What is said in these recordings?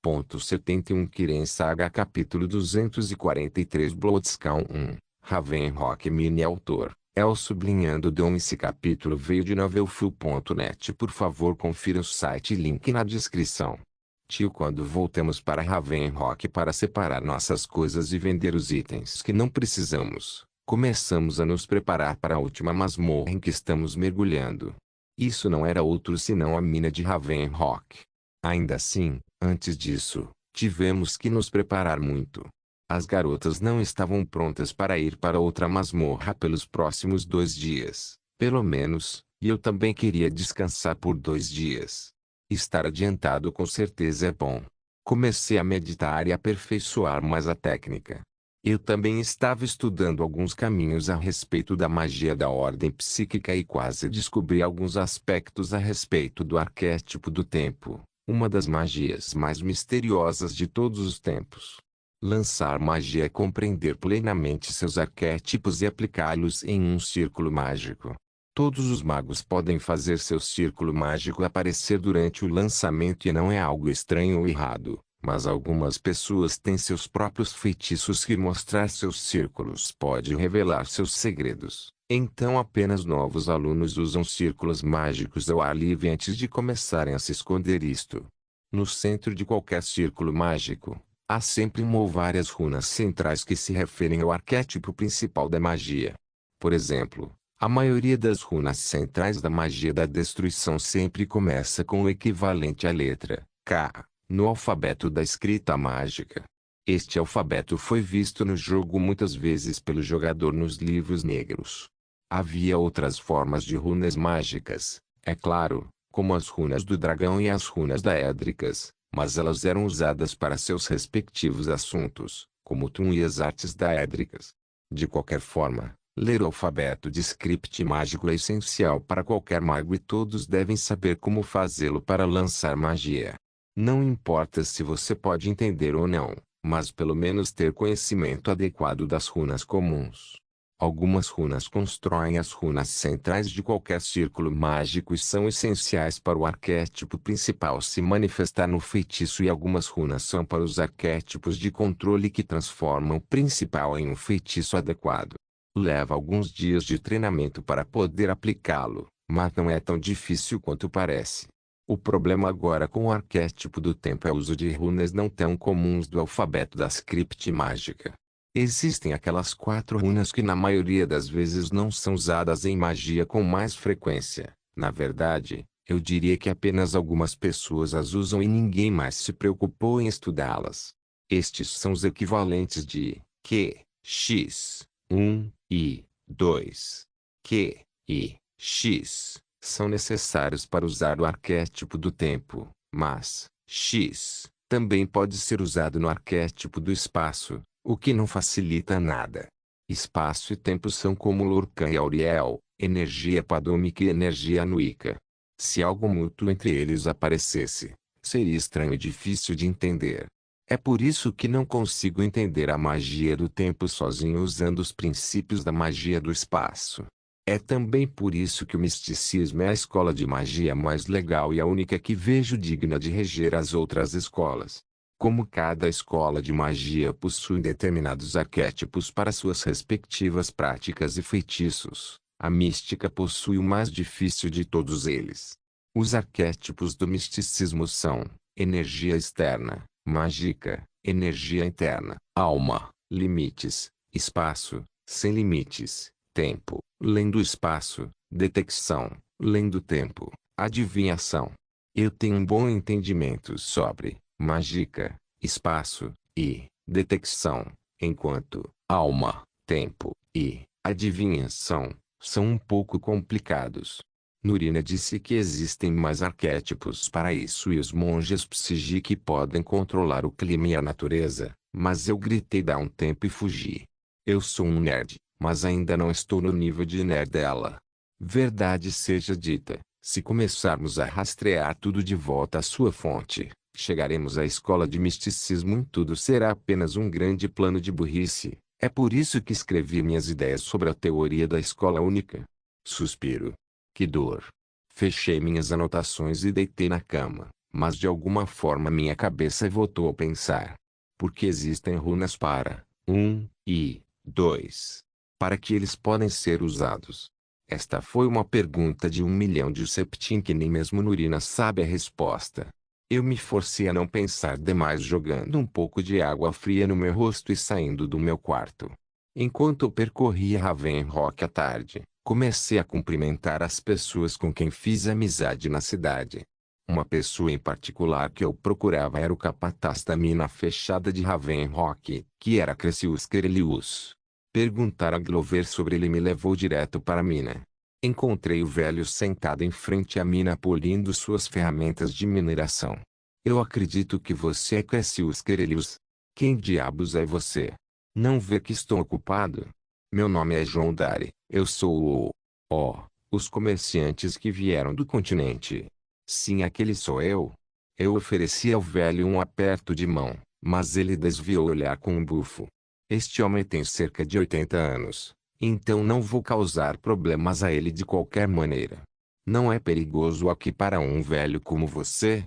2.71 Kiren Saga Capítulo 243 Bloodskawn 1 Ravenrock Mini Autor El sublinhando Dom. Esse capítulo veio de novelfull.net. Por favor confira o site, link na descrição. Tio, quando voltamos para Ravenrock para separar nossas coisas e vender os itens que não precisamos, começamos a nos preparar para a última masmorra em que estamos mergulhando. Isso não era outro senão a mina de Ravenrock. Ainda assim, antes disso, tivemos que nos preparar muito. As garotas não estavam prontas para ir para outra masmorra pelos próximos 2 dias, pelo menos, e eu também queria descansar por 2 dias. Estar adiantado com certeza é bom. Comecei a meditar e aperfeiçoar mais a técnica. Eu também estava estudando alguns caminhos a respeito da magia da ordem psíquica e quase descobri alguns aspectos a respeito do arquétipo do tempo, uma das magias mais misteriosas de todos os tempos. Lançar magia é compreender plenamente seus arquétipos e aplicá-los em um círculo mágico. Todos os magos podem fazer seu círculo mágico aparecer durante o lançamento e não é algo estranho ou errado, mas algumas pessoas têm seus próprios feitiços que mostrar seus círculos pode revelar seus segredos. Então apenas novos alunos usam círculos mágicos ao ar livre antes de começarem a se esconder isto. No centro de qualquer círculo mágico, há sempre uma ou várias runas centrais que se referem ao arquétipo principal da magia. Por exemplo, a maioria das runas centrais da magia da destruição sempre começa com o equivalente à letra K, no alfabeto da escrita mágica. Este alfabeto foi visto no jogo muitas vezes pelo jogador nos livros negros. Havia outras formas de runas mágicas, é claro, como as runas do dragão e as runas daédricas, mas elas eram usadas para seus respectivos assuntos, como Tum e as artes daédricas. De qualquer forma, ler o alfabeto de script mágico é essencial para qualquer mago e todos devem saber como fazê-lo para lançar magia. Não importa se você pode entender ou não, mas pelo menos ter conhecimento adequado das runas comuns. Algumas runas constroem as runas centrais de qualquer círculo mágico e são essenciais para o arquétipo principal se manifestar no feitiço, e algumas runas são para os arquétipos de controle que transformam o principal em um feitiço adequado. Leva alguns dias de treinamento para poder aplicá-lo, mas não é tão difícil quanto parece. O problema agora com o arquétipo do tempo é o uso de runas não tão comuns do alfabeto da script mágica. Existem aquelas 4 runas que na maioria das vezes não são usadas em magia com mais frequência. Na verdade, eu diria que apenas algumas pessoas as usam e ninguém mais se preocupou em estudá-las. Estes são os equivalentes de Q, X, 1 e 2. Q e X são necessários para usar o arquétipo do tempo, mas X também pode ser usado no arquétipo do espaço, o que não facilita nada. Espaço e tempo são como Lorcan e Auriel, energia padômica e energia anuica. Se algo mútuo entre eles aparecesse, seria estranho e difícil de entender. É por isso que não consigo entender a magia do tempo sozinho usando os princípios da magia do espaço. É também por isso que o misticismo é a escola de magia mais legal e a única que vejo digna de reger as outras escolas. Como cada escola de magia possui determinados arquétipos para suas respectivas práticas e feitiços, a mística possui o mais difícil de todos eles. Os arquétipos do misticismo são energia externa, mágica, energia interna, alma, limites, espaço, sem limites, tempo, lendo espaço, detecção, lendo tempo, adivinhação. Eu tenho um bom entendimento sobre mágica, espaço e detecção, enquanto alma, tempo e adivinhação são um pouco complicados. Nurina disse que existem mais arquétipos para isso e os monges psijique podem controlar o clima e a natureza, mas eu gritei dá um tempo e fugi. Eu sou um nerd, mas ainda não estou no nível de nerd dela. Verdade seja dita, se começarmos a rastrear tudo de volta à sua fonte, chegaremos à escola de misticismo e tudo será apenas um grande plano de burrice. É por isso que escrevi minhas ideias sobre a teoria da escola única. Suspiro. Que dor. Fechei minhas anotações e deitei na cama. Mas de alguma forma minha cabeça voltou a pensar. Porque existem runas para 1 e 2. Para que eles podem ser usados? Esta foi uma pergunta de 1 milhão de septim que nem mesmo Nurina sabe a resposta. Eu me forcei a não pensar demais jogando um pouco de água fria no meu rosto e saindo do meu quarto. Enquanto eu percorria Ravenrock à tarde, comecei a cumprimentar as pessoas com quem fiz amizade na cidade. Uma pessoa em particular que eu procurava era o capataz da mina fechada de Ravenrock, que era Cressius Querelius. Perguntar a Glover sobre ele me levou direto para a mina. Encontrei o velho sentado em frente à mina polindo suas ferramentas de mineração. Eu acredito que você é Cressius Querelius. Quem diabos é você? Não vê que estou ocupado? Meu nome é João Dari. Eu sou os comerciantes que vieram do continente. Sim, aquele sou eu. Eu ofereci ao velho um aperto de mão, mas ele desviou o olhar com um bufo. Este homem tem cerca de 80 anos, então não vou causar problemas a ele de qualquer maneira. Não é perigoso aqui para um velho como você?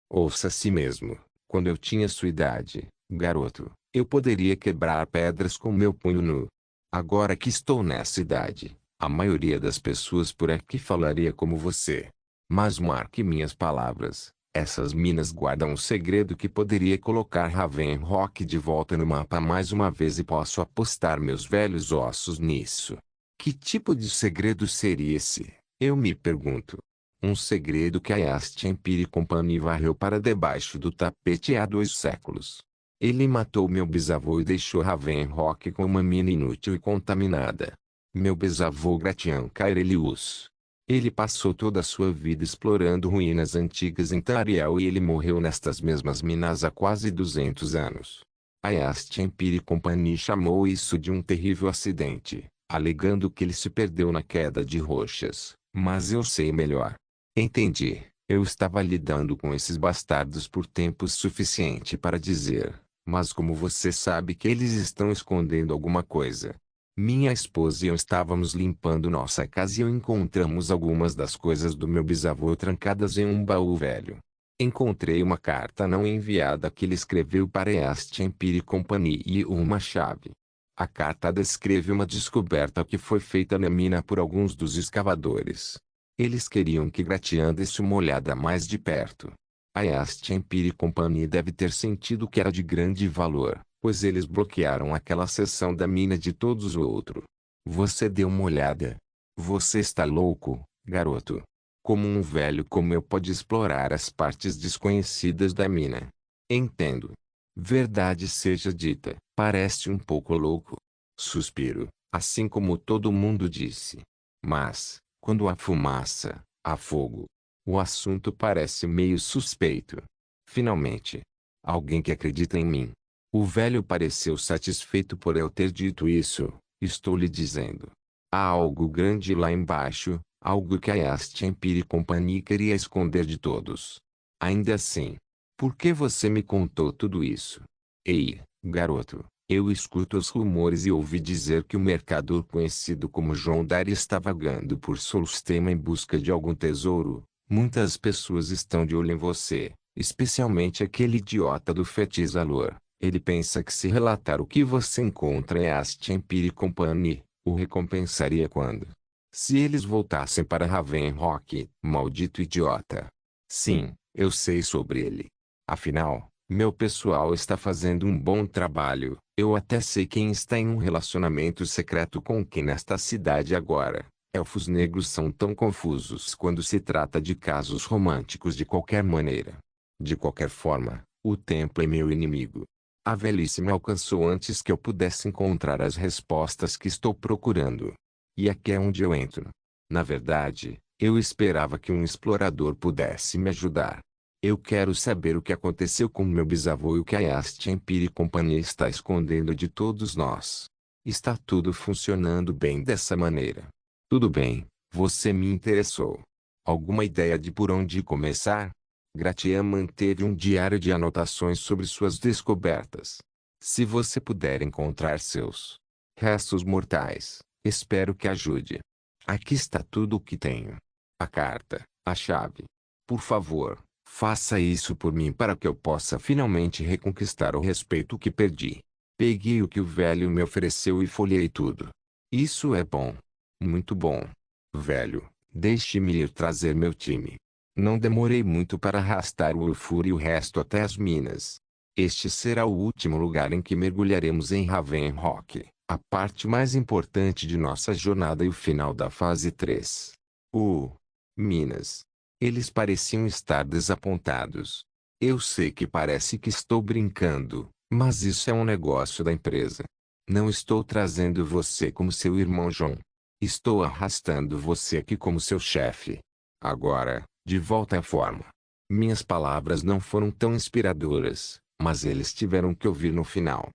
Ouça a si mesmo. Quando eu tinha sua idade, garoto, eu poderia quebrar pedras com meu punho nu. Agora que estou nessa idade, a maioria das pessoas por aqui falaria como você. Mas marque minhas palavras, essas minas guardam um segredo que poderia colocar Ravenrock de volta no mapa mais uma vez e posso apostar meus velhos ossos nisso. Que tipo de segredo seria esse? Eu me pergunto. Um segredo que a East Empire Company varreu para debaixo do tapete há 2 séculos. Ele matou meu bisavô e deixou Ravenrock com uma mina inútil e contaminada. Meu bisavô Gratian Cairelius. Ele passou toda a sua vida explorando ruínas antigas em Tariel e ele morreu nestas mesmas minas há quase 200 anos. A East Empire Company chamou isso de um terrível acidente, alegando que ele se perdeu na queda de rochas, mas eu sei melhor. Entendi. Eu estava lidando com esses bastardos por tempo suficiente para dizer, mas como você sabe que eles estão escondendo alguma coisa? Minha esposa e eu estávamos limpando nossa casa e encontramos algumas das coisas do meu bisavô trancadas em um baú velho. Encontrei uma carta não enviada que ele escreveu para East Empire Company e uma chave. A carta descreve uma descoberta que foi feita na mina por alguns dos escavadores. Eles queriam que Gratian desse uma olhada mais de perto. A East Empire Company deve ter sentido que era de grande valor, pois eles bloquearam aquela seção da mina de todos os outros. Você deu uma olhada? Você está louco, garoto? Como um velho como eu pode explorar as partes desconhecidas da mina? Entendo. Verdade seja dita, parece um pouco louco. Suspiro, assim como todo mundo disse. Mas, quando há fumaça, há fogo. O assunto parece meio suspeito. Finalmente, alguém que acredita em mim. O velho pareceu satisfeito por eu ter dito isso. Estou lhe dizendo. Há algo grande lá embaixo, algo que a East Empire Company queria esconder de todos. Ainda assim, por que você me contou tudo isso? Ei, garoto, eu escuto os rumores e ouvi dizer que o mercador conhecido como João Dari está vagando por Solstheim em busca de algum tesouro. Muitas pessoas estão de olho em você, especialmente aquele idiota do Fetizalor. Ele pensa que se relatar o que você encontra em East Empire Company, o recompensaria quando? Se eles voltassem para Ravenrock, maldito idiota. Sim, eu sei sobre ele. Afinal, meu pessoal está fazendo um bom trabalho. Eu até sei quem está em um relacionamento secreto com quem nesta cidade agora. Elfos negros são tão confusos quando se trata de casos românticos de qualquer maneira. De qualquer forma, o templo é meu inimigo. A velhice me alcançou antes que eu pudesse encontrar as respostas que estou procurando. E aqui é onde eu entro. Na verdade, eu esperava que um explorador pudesse me ajudar. Eu quero saber o que aconteceu com meu bisavô e o que a East Empire Company está escondendo de todos nós. Está tudo funcionando bem dessa maneira. Tudo bem, você me interessou. Alguma ideia de por onde começar? Gratian manteve um diário de anotações sobre suas descobertas. Se você puder encontrar seus restos mortais, espero que ajude. Aqui está tudo o que tenho. A carta, a chave. Por favor, Faça isso por mim para que eu possa finalmente reconquistar o respeito que perdi. Peguei o que o velho me ofereceu e folhei tudo. Isso é bom. Muito bom. Velho, deixe-me ir trazer meu time. Não demorei muito para arrastar o Ulfur e o resto até as minas. Este será o último lugar em que mergulharemos em Ravenrock, a parte mais importante de nossa jornada e o final da fase 3. Minas. Eles pareciam estar desapontados. Eu sei que parece que estou brincando, mas isso é um negócio da empresa. Não estou trazendo você como seu irmão John. Estou arrastando você aqui como seu chefe. Agora, de volta à forma. Minhas palavras não foram tão inspiradoras, mas eles tiveram que ouvir no final.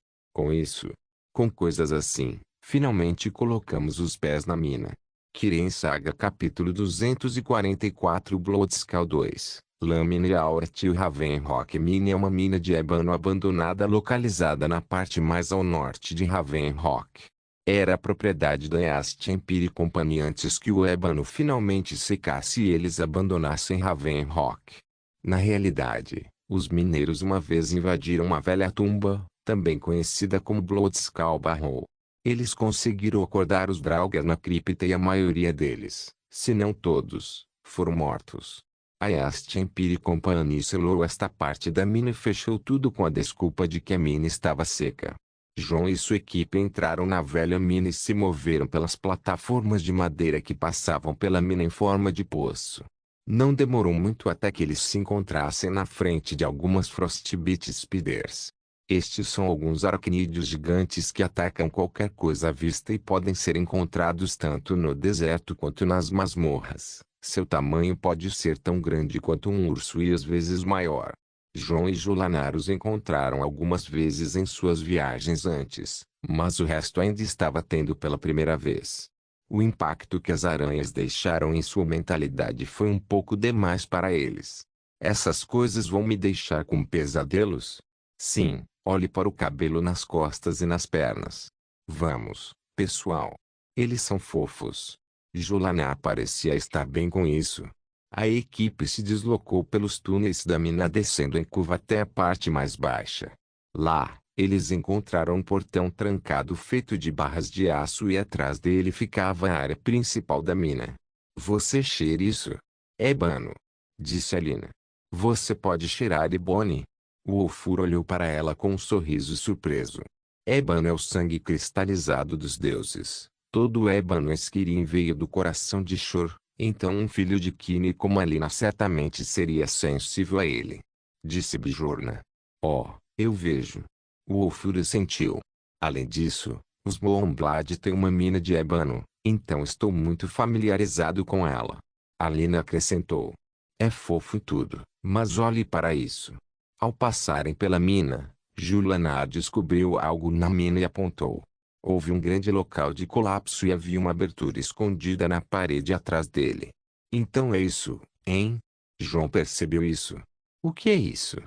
Com coisas assim, finalmente colocamos os pés na mina. Kirin Saga Capítulo 244 Bloodskal 2 Lâmina Auratil Ravenrock Mine é uma mina de ébano abandonada localizada na parte mais ao norte de Ravenrock. Era a propriedade da East Empire Company antes que o ébano finalmente secasse e eles abandonassem Ravenrock. Na realidade, os mineiros uma vez invadiram uma velha tumba, também conhecida como Bloodskal Barrow. Eles conseguiram acordar os Draugr na cripta e a maioria deles, se não todos, foram mortos. A East Empire Company selou esta parte da mina e fechou tudo com a desculpa de que a mina estava seca. John e sua equipe entraram na velha mina e se moveram pelas plataformas de madeira que passavam pela mina em forma de poço. Não demorou muito até que eles se encontrassem na frente de algumas Frostbite Spiders. Estes são alguns aracnídeos gigantes que atacam qualquer coisa à vista e podem ser encontrados tanto no deserto quanto nas masmorras. Seu tamanho pode ser tão grande quanto um urso e às vezes maior. John e Julanar os encontraram algumas vezes em suas viagens antes, mas o resto ainda estava tendo pela primeira vez. O impacto que as aranhas deixaram em sua mentalidade foi um pouco demais para eles. Essas coisas vão me deixar com pesadelos? Sim, olhe para o cabelo nas costas e nas pernas. Vamos, pessoal. Eles são fofos. Julanar parecia estar bem com isso. A equipe se deslocou pelos túneis da mina descendo em curva até a parte mais baixa. Lá, eles encontraram um portão trancado feito de barras de aço e atrás dele ficava a área principal da mina. Você cheira isso? Ébano, disse Alina. Você pode cheirar Ebony? O Ulfur olhou para ela com um sorriso surpreso. Ébano é o sangue cristalizado dos deuses. Todo o ébano Esquirim veio do coração de Shor, então um filho de Kine como Alina certamente seria sensível a ele. Disse Bjorna. Oh, eu vejo. O Ulfur assentiu. Além disso, os Moonblade têm uma mina de ébano, então estou muito familiarizado com ela. Alina acrescentou. É fofo e tudo, mas olhe para isso. Ao passarem pela mina, Julanar descobriu algo na mina e apontou. Houve um grande local de colapso e havia uma abertura escondida na parede atrás dele. Então é isso, hein? João percebeu isso. O que é isso?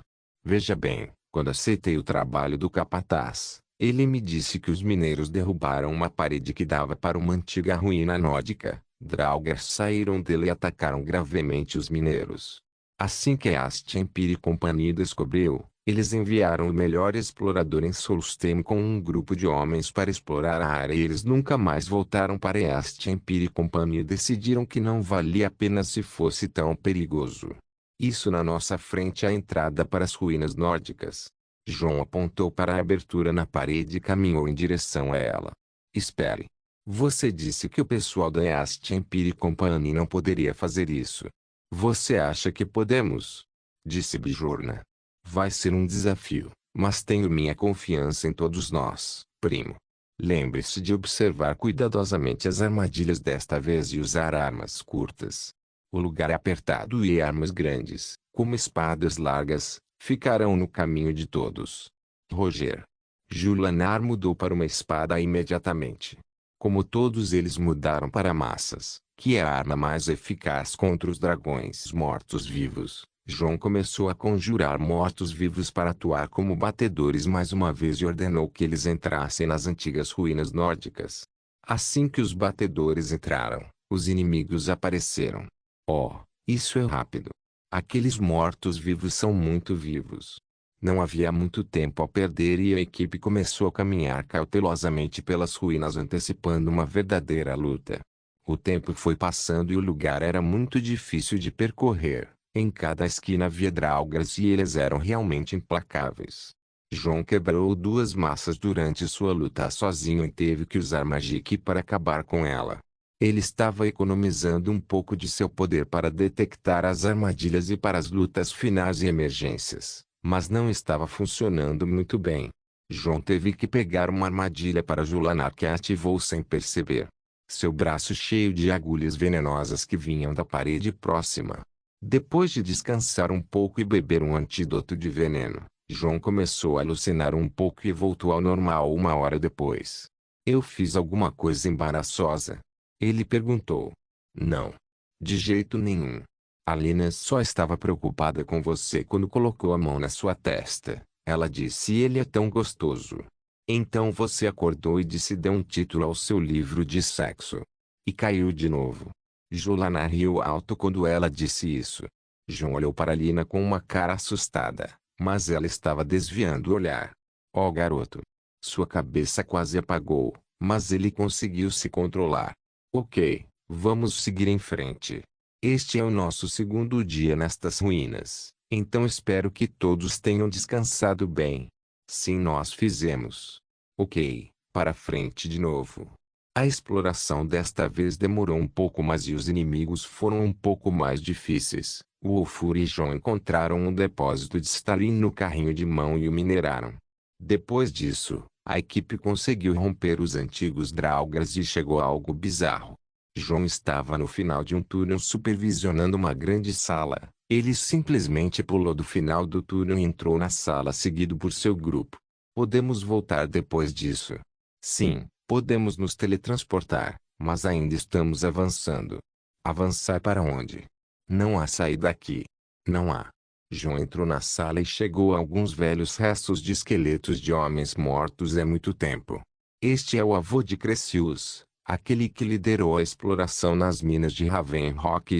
Veja bem, quando aceitei o trabalho do capataz, ele me disse que os mineiros derrubaram uma parede que dava para uma antiga ruína nórdica. Draugr saíram dele e atacaram gravemente os mineiros. Assim que a East Empire Company descobriu, eles enviaram o melhor explorador em Solstheim com um grupo de homens para explorar a área e eles nunca mais voltaram para a East Empire Company e decidiram que não valia a pena se fosse tão perigoso. Isso na nossa frente é a entrada para as ruínas nórdicas. João apontou para a abertura na parede e caminhou em direção a ela. Espere. Você disse que o pessoal da East Empire Company não poderia fazer isso. Você acha que podemos? Disse Bjorna. Vai ser um desafio, mas tenho minha confiança em todos nós, primo. Lembre-se de observar cuidadosamente as armadilhas desta vez e usar armas curtas. O lugar é apertado e armas grandes, como espadas largas, ficarão no caminho de todos. Roger. Julanar mudou para uma espada imediatamente. Como todos eles mudaram para massas, que é a arma mais eficaz contra os dragões mortos-vivos, João começou a conjurar mortos-vivos para atuar como batedores mais uma vez e ordenou que eles entrassem nas antigas ruínas nórdicas. Assim que os batedores entraram, os inimigos apareceram. Oh, isso é rápido. Aqueles mortos-vivos são muito vivos. Não havia muito tempo a perder e a equipe começou a caminhar cautelosamente pelas ruínas antecipando uma verdadeira luta. O tempo foi passando e o lugar era muito difícil de percorrer. Em cada esquina havia Draugrs e eles eram realmente implacáveis. João quebrou duas massas durante sua luta sozinho e teve que usar Magic para acabar com ela. Ele estava economizando um pouco de seu poder para detectar as armadilhas e para as lutas finais e emergências, mas não estava funcionando muito bem. João teve que pegar uma armadilha para Julanar que a ativou sem perceber. Seu braço cheio de agulhas venenosas que vinham da parede próxima. Depois de descansar um pouco e beber um antídoto de veneno, João começou a alucinar um pouco e voltou ao normal uma hora depois. Eu fiz alguma coisa embaraçosa? Ele perguntou. Não. De jeito nenhum. A Lina só estava preocupada com você quando colocou a mão na sua testa. Ela disse ele é tão gostoso. Então você acordou e disse dê um título ao seu livro de sexo. E caiu de novo. Julana riu alto quando ela disse isso. João olhou para Lina com uma cara assustada, mas ela estava desviando o olhar. Oh garoto. Sua cabeça quase apagou, mas ele conseguiu se controlar. Ok, vamos seguir em frente. Este é o nosso segundo dia nestas ruínas, então espero que todos tenham descansado bem. Sim, nós fizemos. Ok, para frente de novo. A exploração desta vez demorou um pouco mais e os inimigos foram um pouco mais difíceis. Wolfur e John encontraram um depósito de Stalin no carrinho de mão e o mineraram. Depois disso, a equipe conseguiu romper os antigos Draugrs e chegou a algo bizarro. John estava no final de um túnel supervisionando uma grande sala. Ele simplesmente pulou do final do túnel e entrou na sala seguido por seu grupo. Podemos voltar depois disso? Sim, podemos nos teletransportar, mas ainda estamos avançando. Avançar para onde? Não há saída aqui. Não há. John entrou na sala e chegou a alguns velhos restos de esqueletos de homens mortos há muito tempo. Este é o avô de Cressius, aquele que liderou a exploração nas minas de Ravenrock.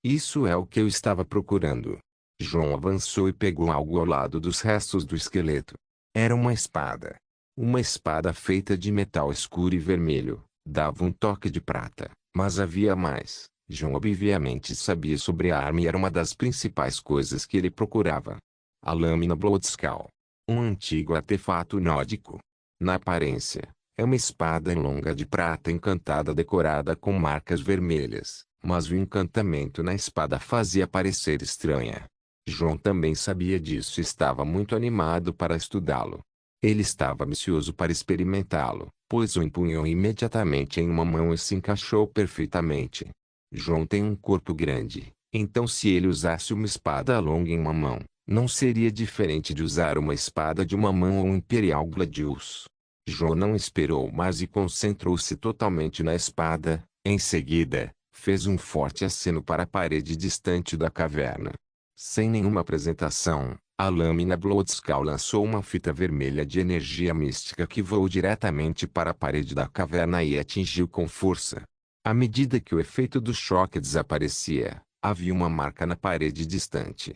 Isso é o que eu estava procurando. John avançou e pegou algo ao lado dos restos do esqueleto. Era uma espada. Uma espada feita de metal escuro e vermelho, dava um toque de prata, mas havia mais. John obviamente sabia sobre a arma e era uma das principais coisas que ele procurava. A lâmina Bloodskal. Um antigo artefato nórdico. Na aparência, é uma espada longa de prata encantada decorada com marcas vermelhas, mas o encantamento na espada fazia parecer estranha. John também sabia disso e estava muito animado para estudá-lo. Ele estava ansioso para experimentá-lo, pois o empunhou imediatamente em uma mão e se encaixou perfeitamente. John tem um corpo grande, então se ele usasse uma espada longa em uma mão, não seria diferente de usar uma espada de uma mão ou um Imperial Gladius. John não esperou mais e concentrou-se totalmente na espada. Em seguida, fez um forte aceno para a parede distante da caverna. Sem nenhuma apresentação, a lâmina Bloodskal lançou uma fita vermelha de energia mística que voou diretamente para a parede da caverna e atingiu com força. À medida que o efeito do choque desaparecia, havia uma marca na parede distante.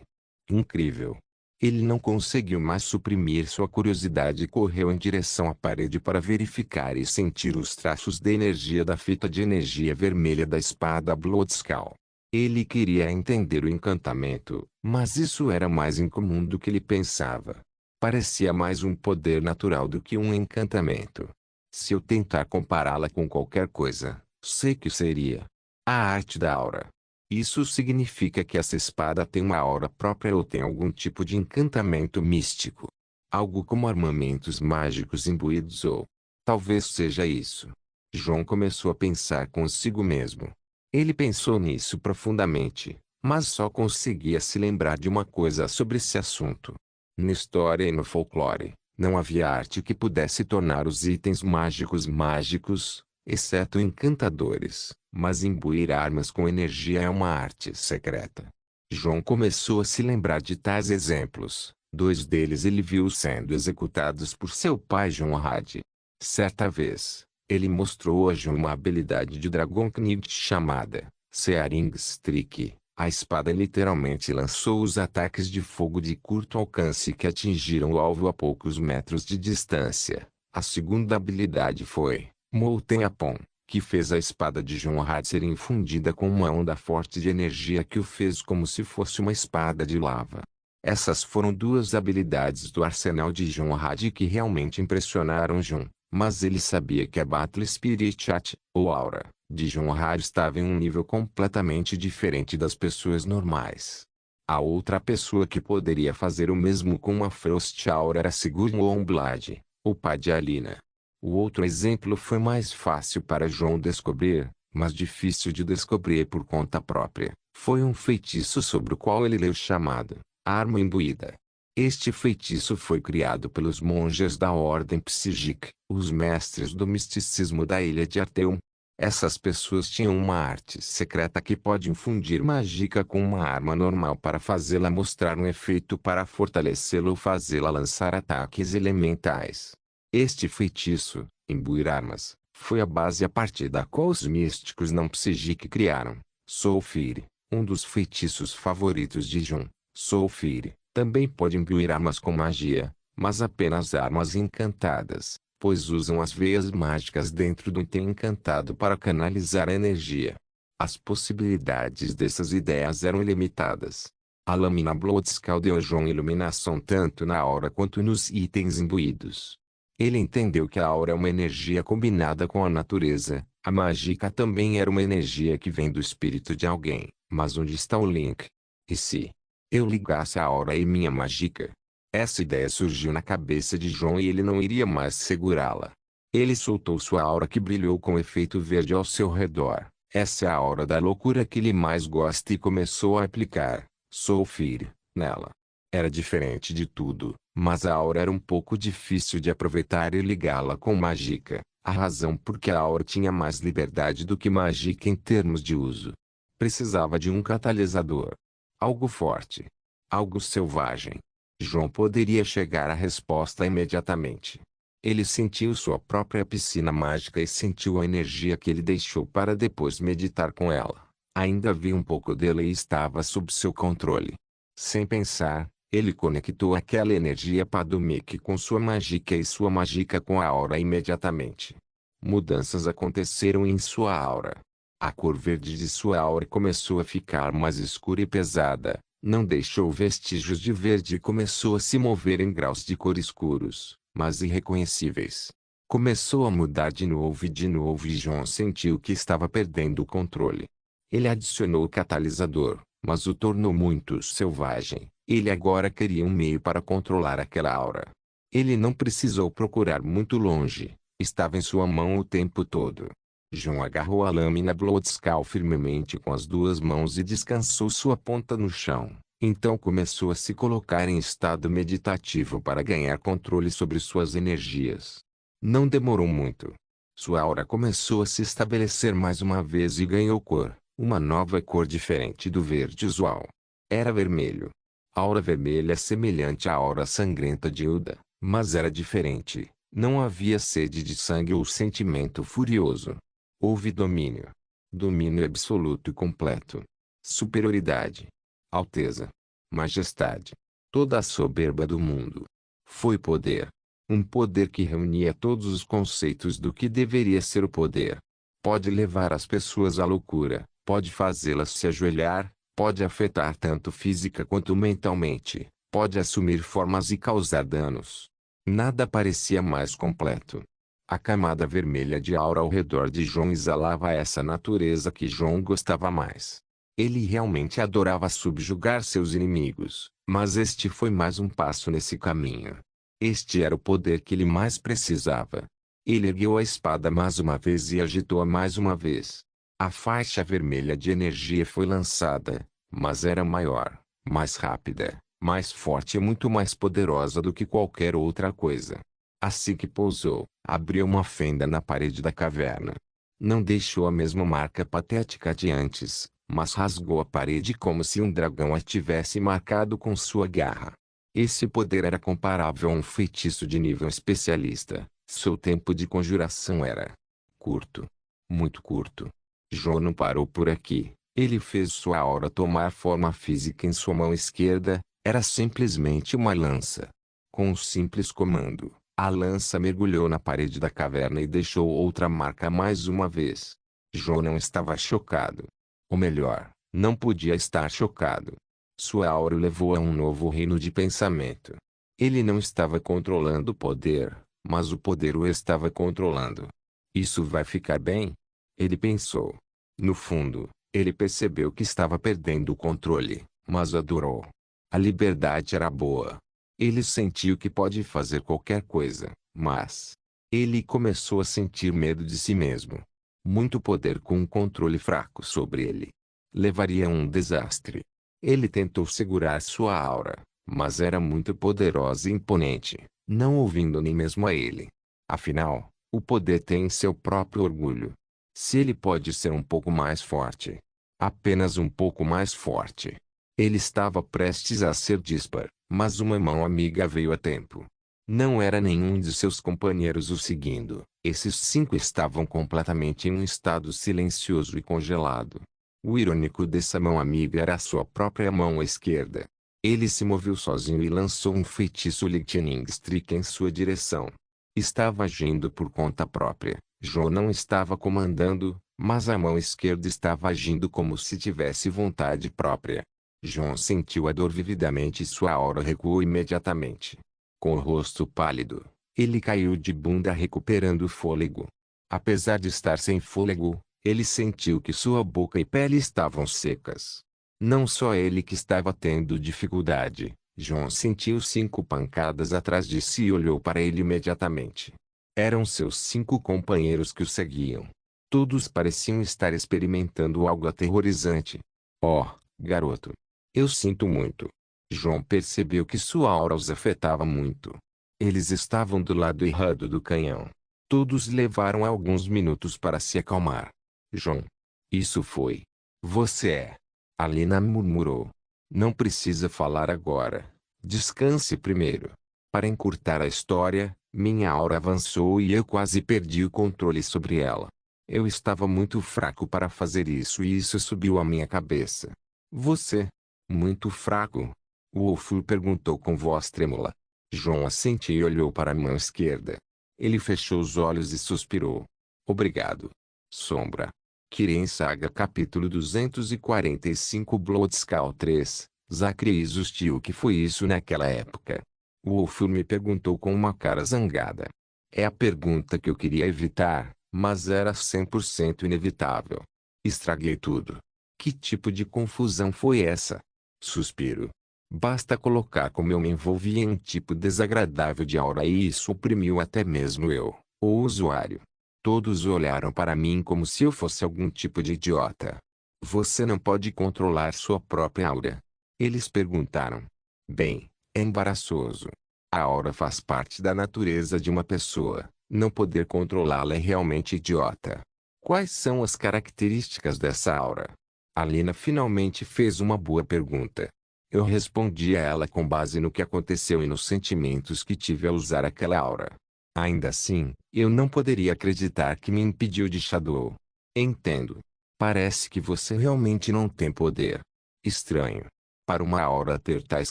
Incrível! Ele não conseguiu mais suprimir sua curiosidade e correu em direção à parede para verificar e sentir os traços de energia da fita de energia vermelha da espada Bloodskal. Ele queria entender o encantamento, mas isso era mais incomum do que ele pensava. Parecia mais um poder natural do que um encantamento. Se eu tentar compará-la com qualquer coisa, sei que seria a arte da aura. Isso significa que essa espada tem uma aura própria ou tem algum tipo de encantamento místico. Algo como armamentos mágicos imbuídos ou... talvez seja isso. João começou a pensar consigo mesmo. Ele pensou nisso profundamente, mas só conseguia se lembrar de uma coisa sobre esse assunto. Na história e no folclore, não havia arte que pudesse tornar os itens mágicos, exceto encantadores, mas imbuir armas com energia é uma arte secreta. João começou a se lembrar de tais exemplos. Dois deles ele viu sendo executados por seu pai Jonrad. Certa vez, ele mostrou a João uma habilidade de Dragon Knight chamada Searing Streak. A espada literalmente lançou os ataques de fogo de curto alcance que atingiram o alvo a poucos metros de distância. A segunda habilidade foi Molten Apon, que fez a espada de Jonrad ser infundida com uma onda forte de energia que o fez como se fosse uma espada de lava. Essas foram duas habilidades do arsenal de Jonrad que realmente impressionaram Jon, mas ele sabia que a Battle Spirit Chat, ou Aura, de Jonrad estava em um nível completamente diferente das pessoas normais. A outra pessoa que poderia fazer o mesmo com uma Frost Aura era Sigurd Moonblade, o pai de Alina. O outro exemplo foi mais fácil para Jon descobrir, mas difícil de descobrir por conta própria. Foi um feitiço sobre o qual ele leu chamado Arma Imbuída. Este feitiço foi criado pelos monges da Ordem Psychic, os mestres do misticismo da ilha de Arteum. Essas pessoas tinham uma arte secreta que pode infundir mágica com uma arma normal para fazê-la mostrar um efeito para fortalecê-la ou fazê-la lançar ataques elementais. Este feitiço, imbuir armas, foi a base a partir da qual os místicos não Psychic criaram Soulfire, um dos feitiços favoritos de Jon. Soulfire também pode imbuir armas com magia, mas apenas armas encantadas, pois usam as veias mágicas dentro do item encantado para canalizar a energia. As possibilidades dessas ideias eram ilimitadas. A lâmina Bloodscald deu a Jon iluminação tanto na aura quanto nos itens imbuídos. Ele entendeu que a aura é uma energia combinada com a natureza, a mágica também era uma energia que vem do espírito de alguém, mas onde está o link? E se eu ligasse a aura e minha mágica? Essa ideia surgiu na cabeça de Jon e ele não iria mais segurá-la. Ele soltou sua aura que brilhou com efeito verde ao seu redor. Essa é a aura da loucura que ele mais gosta e começou a aplicar Soulfire nela. Era diferente de tudo, mas a aura era um pouco difícil de aproveitar e ligá-la com mágica. A razão porque a aura tinha mais liberdade do que mágica em termos de uso. Precisava de um catalisador. Algo forte. Algo selvagem. Jon poderia chegar à resposta imediatamente. Ele sentiu sua própria piscina mágica e sentiu a energia que ele deixou para depois meditar com ela. Ainda havia um pouco dele e estava sob seu controle. Sem pensar, ele conectou aquela energia Padomik com sua mágica e sua mágica com a aura imediatamente. Mudanças aconteceram em sua aura. A cor verde de sua aura começou a ficar mais escura e pesada, não deixou vestígios de verde e começou a se mover em graus de cor escuros, mas irreconhecíveis. Começou a mudar de novo e Jon sentiu que estava perdendo o controle. Ele adicionou o catalisador, mas o tornou muito selvagem. Ele agora queria um meio para controlar aquela aura. Ele não precisou procurar muito longe, estava em sua mão o tempo todo. Jon agarrou a lâmina Bloodscald firmemente com as duas mãos e descansou sua ponta no chão. Então começou a se colocar em estado meditativo para ganhar controle sobre suas energias. Não demorou muito. Sua aura começou a se estabelecer mais uma vez e ganhou cor, uma nova cor diferente do verde usual. Era vermelho. A aura vermelha é semelhante à aura sangrenta de Hilda, mas era diferente. Não havia sede de sangue ou sentimento furioso. Houve domínio. Domínio absoluto e completo. Superioridade. Alteza. Majestade. Toda a soberba do mundo. Foi poder. Um poder que reunia todos os conceitos do que deveria ser o poder. Pode levar as pessoas à loucura, pode fazê-las se ajoelhar, pode afetar tanto física quanto mentalmente, pode assumir formas e causar danos. Nada parecia mais completo. A camada vermelha de aura ao redor de Jon exalava essa natureza que Jon gostava mais. Ele realmente adorava subjugar seus inimigos, mas este foi mais um passo nesse caminho. Este era o poder que ele mais precisava. Ele ergueu a espada mais uma vez e agitou-a mais uma vez. A faixa vermelha de energia foi lançada, mas era maior, mais rápida, mais forte e muito mais poderosa do que qualquer outra coisa. Assim que pousou, abriu uma fenda na parede da caverna. Não deixou a mesma marca patética de antes, mas rasgou a parede como se um dragão a tivesse marcado com sua garra. Esse poder era comparável a um feitiço de nível especialista. Seu tempo de conjuração era curto. Muito curto. Jon não parou por aqui. Ele fez sua aura tomar forma física em sua mão esquerda, era simplesmente uma lança. Com um simples comando, a lança mergulhou na parede da caverna e deixou outra marca mais uma vez. João não estava chocado. Ou melhor, não podia estar chocado. Sua aura o levou a um novo reino de pensamento. Ele não estava controlando o poder, mas o poder o estava controlando. Isso vai ficar bem? Ele pensou. No fundo, ele percebeu que estava perdendo o controle, mas adorou. A liberdade era boa. Ele sentiu que pode fazer qualquer coisa, mas ele começou a sentir medo de si mesmo. Muito poder com um controle fraco sobre ele levaria a um desastre. Ele tentou segurar sua aura, mas era muito poderosa e imponente, não ouvindo nem mesmo a ele. Afinal, o poder tem seu próprio orgulho. Se ele pode ser um pouco mais forte, apenas um pouco mais forte. Ele estava prestes a ser dispar, mas uma mão amiga veio a tempo. Não era nenhum de seus companheiros o seguindo. Esses 5 estavam completamente em um estado silencioso e congelado. O irônico dessa mão amiga era a sua própria mão esquerda. Ele se moveu sozinho e lançou um feitiço Lightning Strike em sua direção. Estava agindo por conta própria. João não estava comandando, mas a mão esquerda estava agindo como se tivesse vontade própria. João sentiu a dor vividamente e sua aura recuou imediatamente. Com o rosto pálido, ele caiu de bunda recuperando o fôlego. Apesar de estar sem fôlego, ele sentiu que sua boca e pele estavam secas. Não só ele que estava tendo dificuldade, João sentiu 5 pancadas atrás de si e olhou para ele imediatamente. Eram seus 5 companheiros que o seguiam. Todos pareciam estar experimentando algo aterrorizante. Oh, garoto! Eu sinto muito. João percebeu que sua aura os afetava muito. Eles estavam do lado errado do canhão. Todos levaram alguns minutos para se acalmar. João. Isso foi. Você é. Alina murmurou. Não precisa falar agora. Descanse primeiro. Para encurtar a história, minha aura avançou e eu quase perdi o controle sobre ela. Eu estava muito fraco para fazer isso e isso subiu à minha cabeça. Você? Muito fraco? O Wolfur perguntou com voz trêmula. João assentiu e olhou para a mão esquerda. Ele fechou os olhos e suspirou. Obrigado. Sombra. Kirin Saga Capítulo 245 Bloodskal 3, Zachreus hostil. O que foi isso naquela época? O Wolfur me perguntou com uma cara zangada. É a pergunta que eu queria evitar, mas era 100% inevitável. Estraguei tudo. Que tipo de confusão foi essa? Suspiro. Basta colocar como eu me envolvi em um tipo desagradável de aura e isso oprimiu até mesmo eu, o usuário. Todos olharam para mim como se eu fosse algum tipo de idiota. Você não pode controlar sua própria aura? Eles perguntaram. Bem, é embaraçoso. A aura faz parte da natureza de uma pessoa. Não poder controlá-la é realmente idiota. Quais são as características dessa aura? Alina finalmente fez uma boa pergunta. Eu respondi a ela com base no que aconteceu e nos sentimentos que tive ao usar aquela aura. Ainda assim, eu não poderia acreditar que me impediu de Shadow. Entendo. Parece que você realmente não tem poder. Estranho. Para uma aura ter tais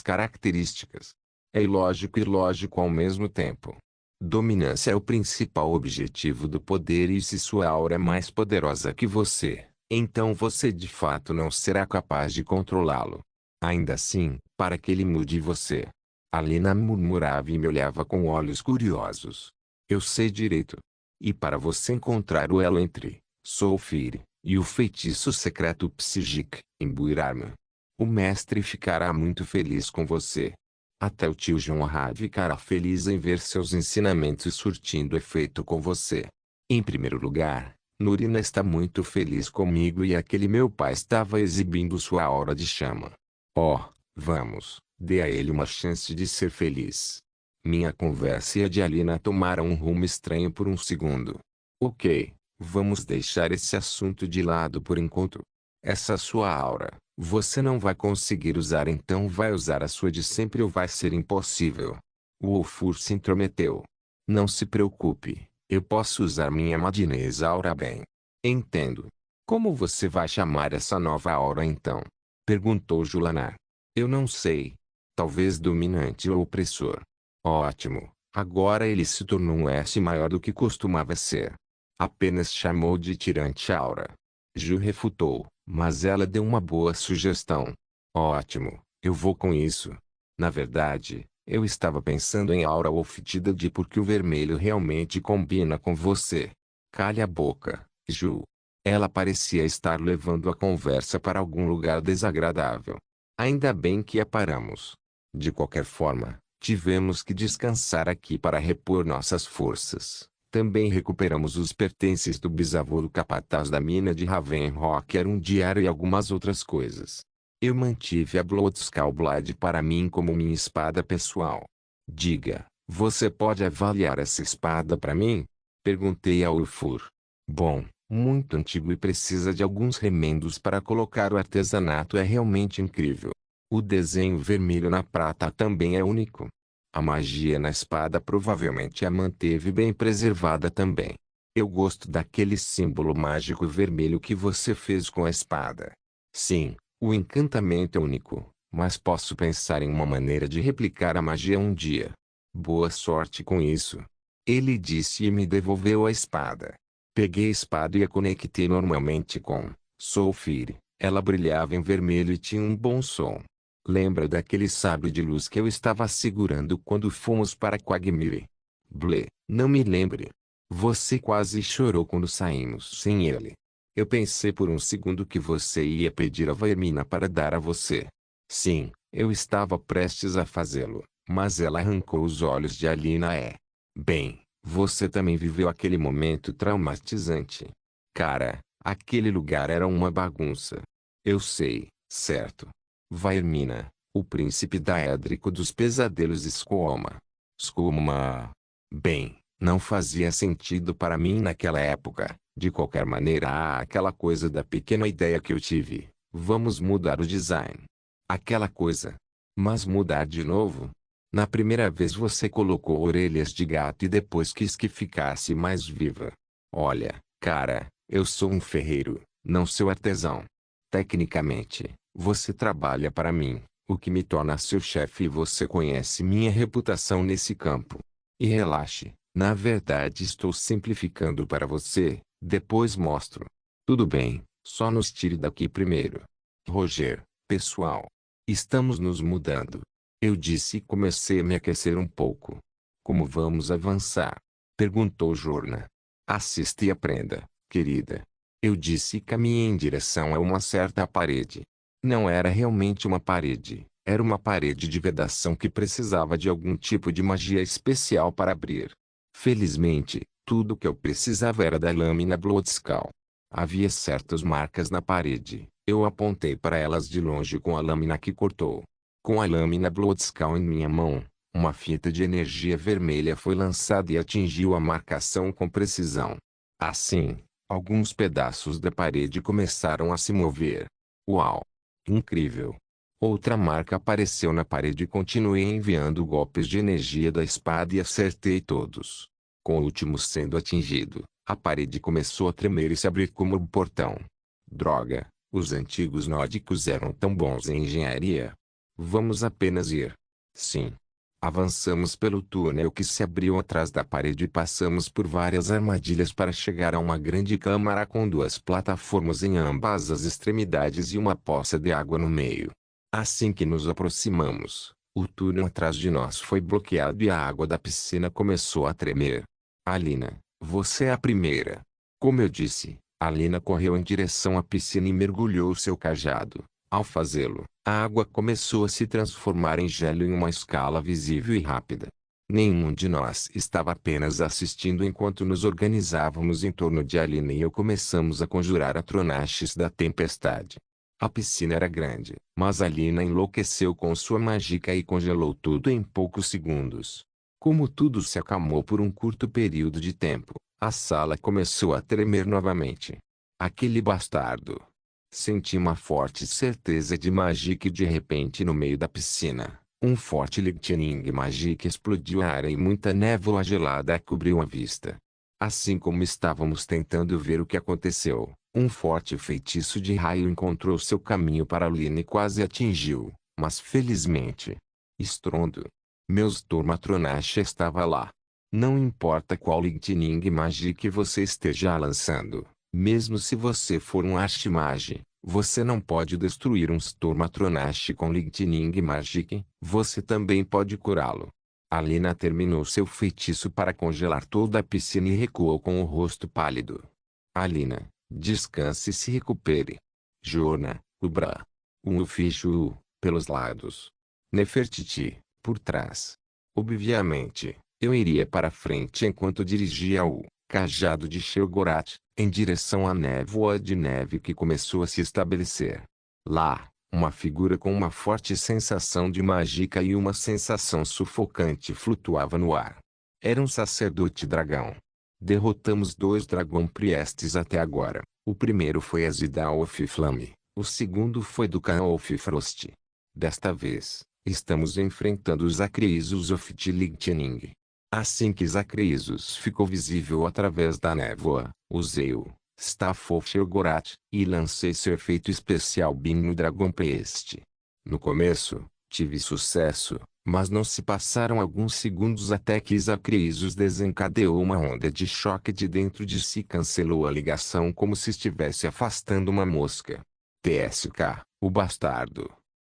características. É ilógico e lógico ao mesmo tempo. Dominância é o principal objetivo do poder e se sua aura é mais poderosa que você, então você de fato não será capaz de controlá-lo. Ainda assim, para que ele mude você. Alina murmurava e me olhava com olhos curiosos. Eu sei direito. E para você encontrar o elo entre Soulfire e o feitiço secreto Psychic, imbuir-me. O mestre ficará muito feliz com você. Até o tio Jonrad ficará feliz em ver seus ensinamentos surtindo efeito com você. Em primeiro lugar, Nurina está muito feliz comigo e aquele meu pai estava exibindo sua aura de chama. Oh, vamos, dê a ele uma chance de ser feliz. Minha conversa e a de Alina tomaram um rumo estranho por um segundo. Ok, vamos deixar esse assunto de lado por enquanto. Essa sua aura, você não vai conseguir usar, então vai usar a sua de sempre ou vai ser impossível. O Wolfur se intrometeu. Não se preocupe, eu posso usar minha Madness Aura bem. Entendo. Como você vai chamar essa nova aura então? Perguntou Julanar. Eu não sei. Talvez dominante ou opressor. Ótimo. Agora ele se tornou um S maior do que costumava ser. Apenas chamou de tirante aura. Ju refutou, mas ela deu uma boa sugestão. Ótimo, eu vou com isso. Na verdade, eu estava pensando em aura ou fedida de porque o vermelho realmente combina com você. Cale a boca, Ju. Ela parecia estar levando a conversa para algum lugar desagradável. Ainda bem que a paramos. De qualquer forma, tivemos que descansar aqui para repor nossas forças. Também recuperamos os pertences do bisavô do capataz da mina de Ravenrock, era um diário e algumas outras coisas. Eu mantive a Bloodskull Blade para mim como minha espada pessoal. Diga, você pode avaliar essa espada para mim? Perguntei a Ulfur. Bom, muito antigo e precisa de alguns remendos para colocar. O artesanato é realmente incrível. O desenho vermelho na prata também é único. A magia na espada provavelmente a manteve bem preservada também. Eu gosto daquele símbolo mágico vermelho que você fez com a espada. Sim, o encantamento é único, mas posso pensar em uma maneira de replicar a magia um dia. Boa sorte com isso. Ele disse e me devolveu a espada. Peguei a espada e a conectei normalmente com Soulfire. Ela brilhava em vermelho e tinha um bom som. Lembra daquele sabre de luz que eu estava segurando quando fomos para Quagmire? Blé, não me lembre. Você quase chorou quando saímos sem ele. Eu pensei por um segundo que você ia pedir a Vaermina para dar a você. Sim, eu estava prestes a fazê-lo, mas ela arrancou os olhos de Alina. Bem, você também viveu aquele momento traumatizante. Cara, aquele lugar era uma bagunça. Eu sei, certo? Vaermina, o príncipe daédrico dos pesadelos Skooma. Skooma. Bem, não fazia sentido para mim naquela época. De qualquer maneira, aquela coisa da pequena ideia que eu tive. Vamos mudar o design. Aquela coisa. Mas mudar de novo? Na primeira vez você colocou orelhas de gato e depois quis que ficasse mais viva. Olha, cara, eu sou um ferreiro, não seu artesão. Tecnicamente, você trabalha para mim, o que me torna seu chefe e você conhece minha reputação nesse campo. E relaxe, na verdade estou simplificando para você, depois mostro. Tudo bem, só nos tire daqui primeiro. Roger, pessoal. Estamos nos mudando. Eu disse e comecei a me aquecer um pouco. Como vamos avançar? Perguntou Jorna. Assista e aprenda, querida. Eu disse e caminhei em direção a uma certa parede. Não era realmente uma parede, era uma parede de vedação que precisava de algum tipo de magia especial para abrir. Felizmente, tudo o que eu precisava era da lâmina Bloodskull. Havia certas marcas na parede, eu apontei para elas de longe com a lâmina que cortou. Com a lâmina Bloodskull em minha mão, uma fita de energia vermelha foi lançada e atingiu a marcação com precisão. Assim, alguns pedaços da parede começaram a se mover. Uau! Incrível! Outra marca apareceu na parede e continuei enviando golpes de energia da espada e acertei todos. Com o último sendo atingido, a parede começou a tremer e se abrir como um portão. Droga! Os antigos nórdicos eram tão bons em engenharia. Vamos apenas ir. Sim. Avançamos pelo túnel que se abriu atrás da parede e passamos por várias armadilhas para chegar a uma grande câmara com duas plataformas em ambas as extremidades e uma poça de água no meio. Assim que nos aproximamos, o túnel atrás de nós foi bloqueado e a água da piscina começou a tremer. Alina, você é a primeira. Como eu disse, Alina correu em direção à piscina e mergulhou seu cajado. Ao fazê-lo, a água começou a se transformar em gelo em uma escala visível e rápida. Nenhum de nós estava apenas assistindo enquanto nos organizávamos em torno de Alina e eu começamos a conjurar Atronaches da tempestade. A piscina era grande, mas Alina enlouqueceu com sua mágica e congelou tudo em poucos segundos. Como tudo se acalmou por um curto período de tempo, a sala começou a tremer novamente. Aquele bastardo! Senti uma forte certeza de Magic e de repente no meio da piscina, um forte Lightning Magic explodiu a área e muita névoa gelada cobriu a vista. Assim como estávamos tentando ver o que aconteceu, Um forte feitiço de raio encontrou seu caminho para Lina e quase atingiu, mas felizmente. Estrondo. Meu Stormatronash estava lá. Não importa qual Lightning Magic você esteja lançando, mesmo se você for um Archmage, você não pode destruir um Stormatronash com Lightning Magic, você também pode curá-lo. A Lina terminou seu feitiço para congelar toda a piscina e recuou com o rosto pálido. Alina, descanse e se recupere. Jorna, Ubra. Ufiju, pelos lados. Nefertiti, por trás. Obviamente, eu iria para frente enquanto dirigia o cajado de Shelgorat, em direção à névoa de neve que começou a se estabelecer. Lá, uma figura com uma forte sensação de mágica e uma sensação sufocante flutuava no ar. Era um sacerdote dragão. Derrotamos 2 Dragon Priestes até agora. O primeiro foi Azidalf Flame, o segundo foi Dukalf Frost. Desta vez, estamos enfrentando os Acreisos of Lightning. Assim que Zacreisos ficou visível através da névoa, usei o Staff of Shelgorat e lancei seu efeito especial Beam no Dragon Priest. No começo, tive sucesso, mas não se passaram alguns segundos até que Zacreisos desencadeou uma onda de choque de dentro de si e cancelou a ligação como se estivesse afastando uma mosca. TSK, o bastardo.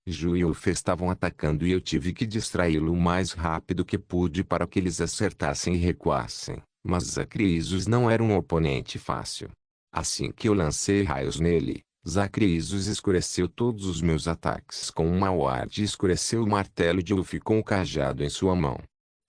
Ju e Uf estavam atacando e eu tive que distraí-lo o mais rápido que pude para que eles acertassem e recuassem, mas Zacreisos não era um oponente fácil. Assim que eu lancei raios nele, Zacreisos escureceu todos os meus ataques com um mau ar e escureceu o martelo de Uf com o cajado em sua mão.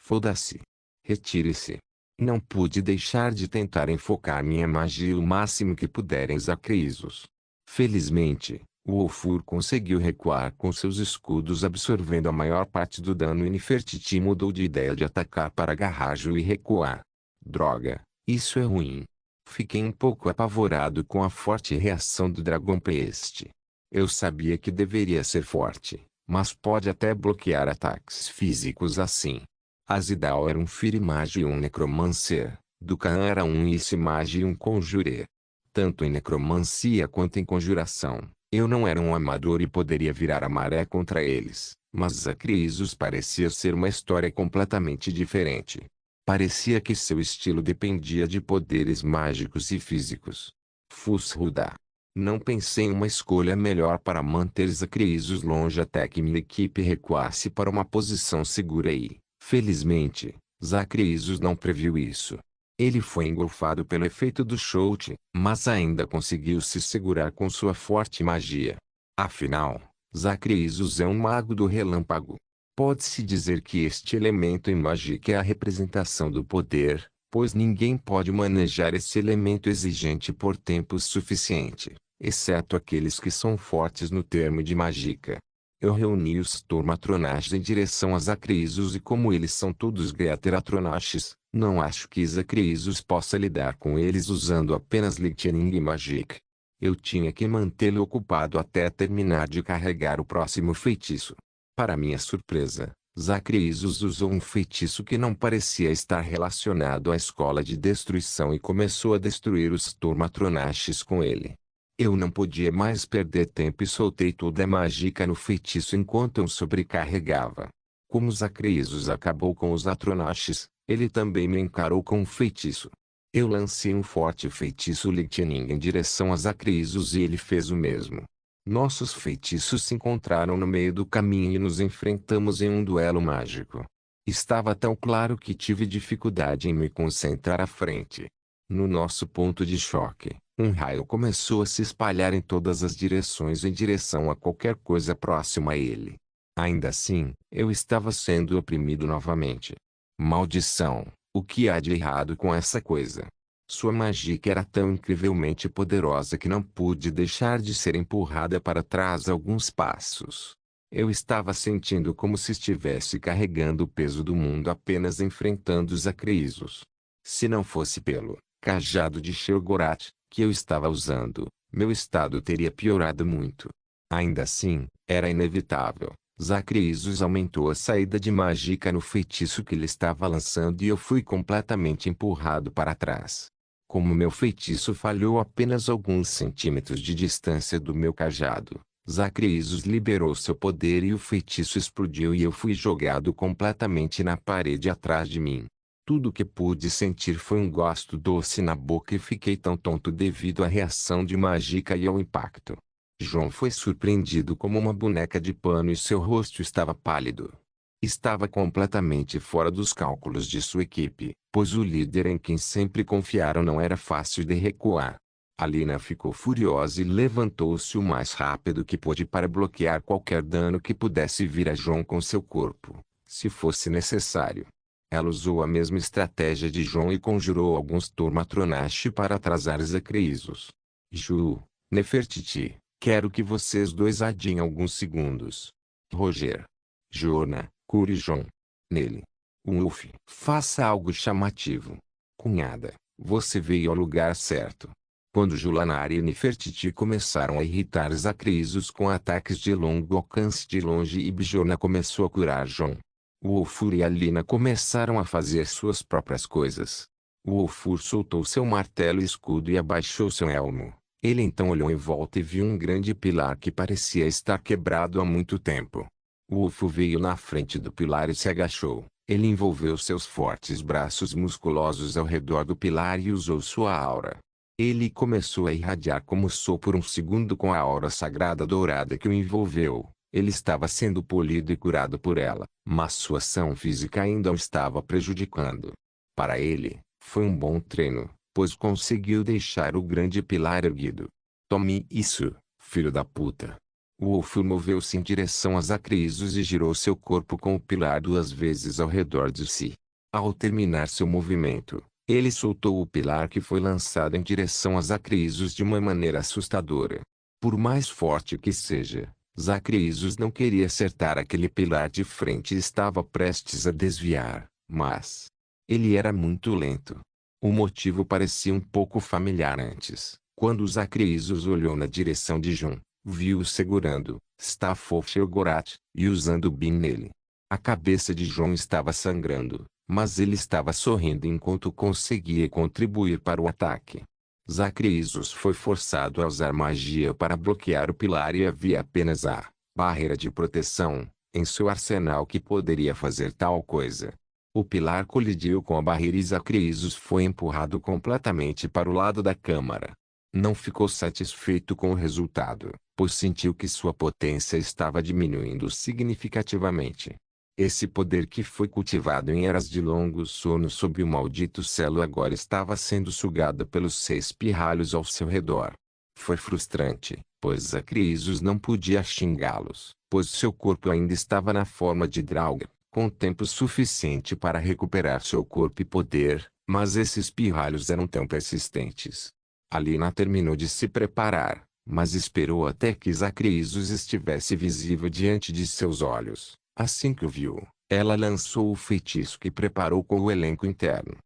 Foda-se. Retire-se. Não pude deixar de tentar enfocar minha magia o máximo que puder em Zacreisos. Felizmente, o Ulfur conseguiu recuar com seus escudos absorvendo a maior parte do dano e Nefertiti mudou de ideia de atacar para agarrar Ju e recuar. Droga, isso é ruim. Fiquei um pouco apavorado com a forte reação do Dragon Priest. Eu sabia que deveria ser forte, mas pode até bloquear ataques físicos assim. Azidal era um Firimage e um Necromancer, Dukan era um Issimage e um Conjurer. Tanto em necromancia quanto em conjuração, eu não era um amador e poderia virar a maré contra eles, mas Zacreisos parecia ser uma história completamente diferente. Parecia que seu estilo dependia de poderes mágicos e físicos. Fusruda. Não pensei em uma escolha melhor para manter Zacreisos longe até que minha equipe recuasse para uma posição segura e, felizmente, Zacreisos não previu isso. Ele foi engolfado pelo efeito do shout, mas ainda conseguiu se segurar com sua forte magia. Afinal, Zacreisos é um mago do relâmpago. Pode-se dizer que este elemento em Magic é a representação do poder, pois ninguém pode manejar esse elemento exigente por tempo suficiente, exceto aqueles que são fortes no termo de Magica. Eu reuni os Stormatronaches em direção a Zacreisos e como eles são todos Greateratronaches, não acho que Zacreisos possa lidar com eles usando apenas Lightning Magic. Eu tinha que mantê-lo ocupado até terminar de carregar o próximo feitiço. Para minha surpresa, Zacreisos usou um feitiço que não parecia estar relacionado à escola de destruição e começou a destruir os Stormatronaches com ele. Eu não podia mais perder tempo e soltei toda a mágica no feitiço enquanto eu sobrecarregava. Como Zacreisos acabou com os Atronaches, ele também me encarou com um feitiço. Eu lancei um forte feitiço Lightning em direção a Zacreisos e ele fez o mesmo. Nossos feitiços se encontraram no meio do caminho e nos enfrentamos em um duelo mágico. Estava tão claro que tive dificuldade em me concentrar à frente. No nosso ponto de choque, um raio começou a se espalhar em todas as direções em direção a qualquer coisa próxima a ele. Ainda assim, eu estava sendo oprimido novamente. Maldição, o que há de errado com essa coisa? Sua magia era tão incrivelmente poderosa que não pude deixar de ser empurrada para trás alguns passos. Eu estava sentindo como se estivesse carregando o peso do mundo apenas enfrentando os Zacreisos. Se não fosse pelo cajado de Shelgorat, que eu estava usando, meu estado teria piorado muito. Ainda assim, era inevitável. Zacreisos aumentou a saída de mágica no feitiço que ele estava lançando e eu fui completamente empurrado para trás. Como meu feitiço falhou apenas alguns centímetros de distância do meu cajado, Zacreasos liberou seu poder e o feitiço explodiu e eu fui jogado completamente na parede atrás de mim. Tudo que pude sentir foi um gosto doce na boca e fiquei tão tonto devido à reação de mágica e ao impacto. João foi surpreendido como uma boneca de pano e seu rosto estava pálido. Estava completamente fora dos cálculos de sua equipe, pois o líder em quem sempre confiaram não era fácil de recuar. Alina ficou furiosa e levantou-se o mais rápido que pôde para bloquear qualquer dano que pudesse vir a João com seu corpo, se fosse necessário. Ela usou a mesma estratégia de João e conjurou alguns Turmatronashi para atrasar Zacreasos. Ju, Nefertiti, quero que vocês dois adiem alguns segundos. Roger. Jorna, cure João. Nele. Wolf, faça algo chamativo. Cunhada, você veio ao lugar certo. Quando Julanari e Nefertiti começaram a irritar Zacreasos com ataques de longo alcance de longe e Bjorna começou a curar João. Wolfur e Alina começaram a fazer suas próprias coisas. Wolfur soltou seu martelo e escudo e abaixou seu elmo. Ele então olhou em volta e viu um grande pilar que parecia estar quebrado há muito tempo. Wolfur veio na frente do pilar e se agachou. Ele envolveu seus fortes braços musculosos ao redor do pilar e usou sua aura. Ele começou a irradiar como sou por um segundo com a aura sagrada dourada que o envolveu. Ele estava sendo polido e curado por ela, mas sua ação física ainda o estava prejudicando. Para ele, foi um bom treino, pois conseguiu deixar o grande pilar erguido. Tome isso, filho da puta. Wolfur moveu-se em direção a Zacreasos e girou seu corpo com o pilar 2 vezes ao redor de si. Ao terminar seu movimento, ele soltou o pilar que foi lançado em direção a Zacreasos de uma maneira assustadora. Por mais forte que seja, Zacreasos não queria acertar aquele pilar de frente e estava prestes a desviar, mas ele era muito lento. O motivo parecia um pouco familiar antes. Quando Zacreasos olhou na direção de João, viu-o segurando Staff of Sheogorath e usando o Bin nele. A cabeça de João estava sangrando, mas ele estava sorrindo enquanto conseguia contribuir para o ataque. Zacreasos foi forçado a usar magia para bloquear o pilar e havia apenas a barreira de proteção em seu arsenal que poderia fazer tal coisa. O pilar colidiu com a barreira e Zacreasos foi empurrado completamente para o lado da câmara. Não ficou satisfeito com o resultado, pois sentiu que sua potência estava diminuindo significativamente. Esse poder que foi cultivado em eras de longo sono sob o maldito celo agora estava sendo sugado pelos 6 pirralhos ao seu redor. Foi frustrante, pois Zacreasos não podia xingá-los, pois seu corpo ainda estava na forma de Draugr, com tempo suficiente para recuperar seu corpo e poder, mas esses pirralhos eram tão persistentes. Alina terminou de se preparar, mas esperou até que Zacreasos estivesse visível diante de seus olhos. Assim que o viu, ela lançou o feitiço que preparou com o elenco interno.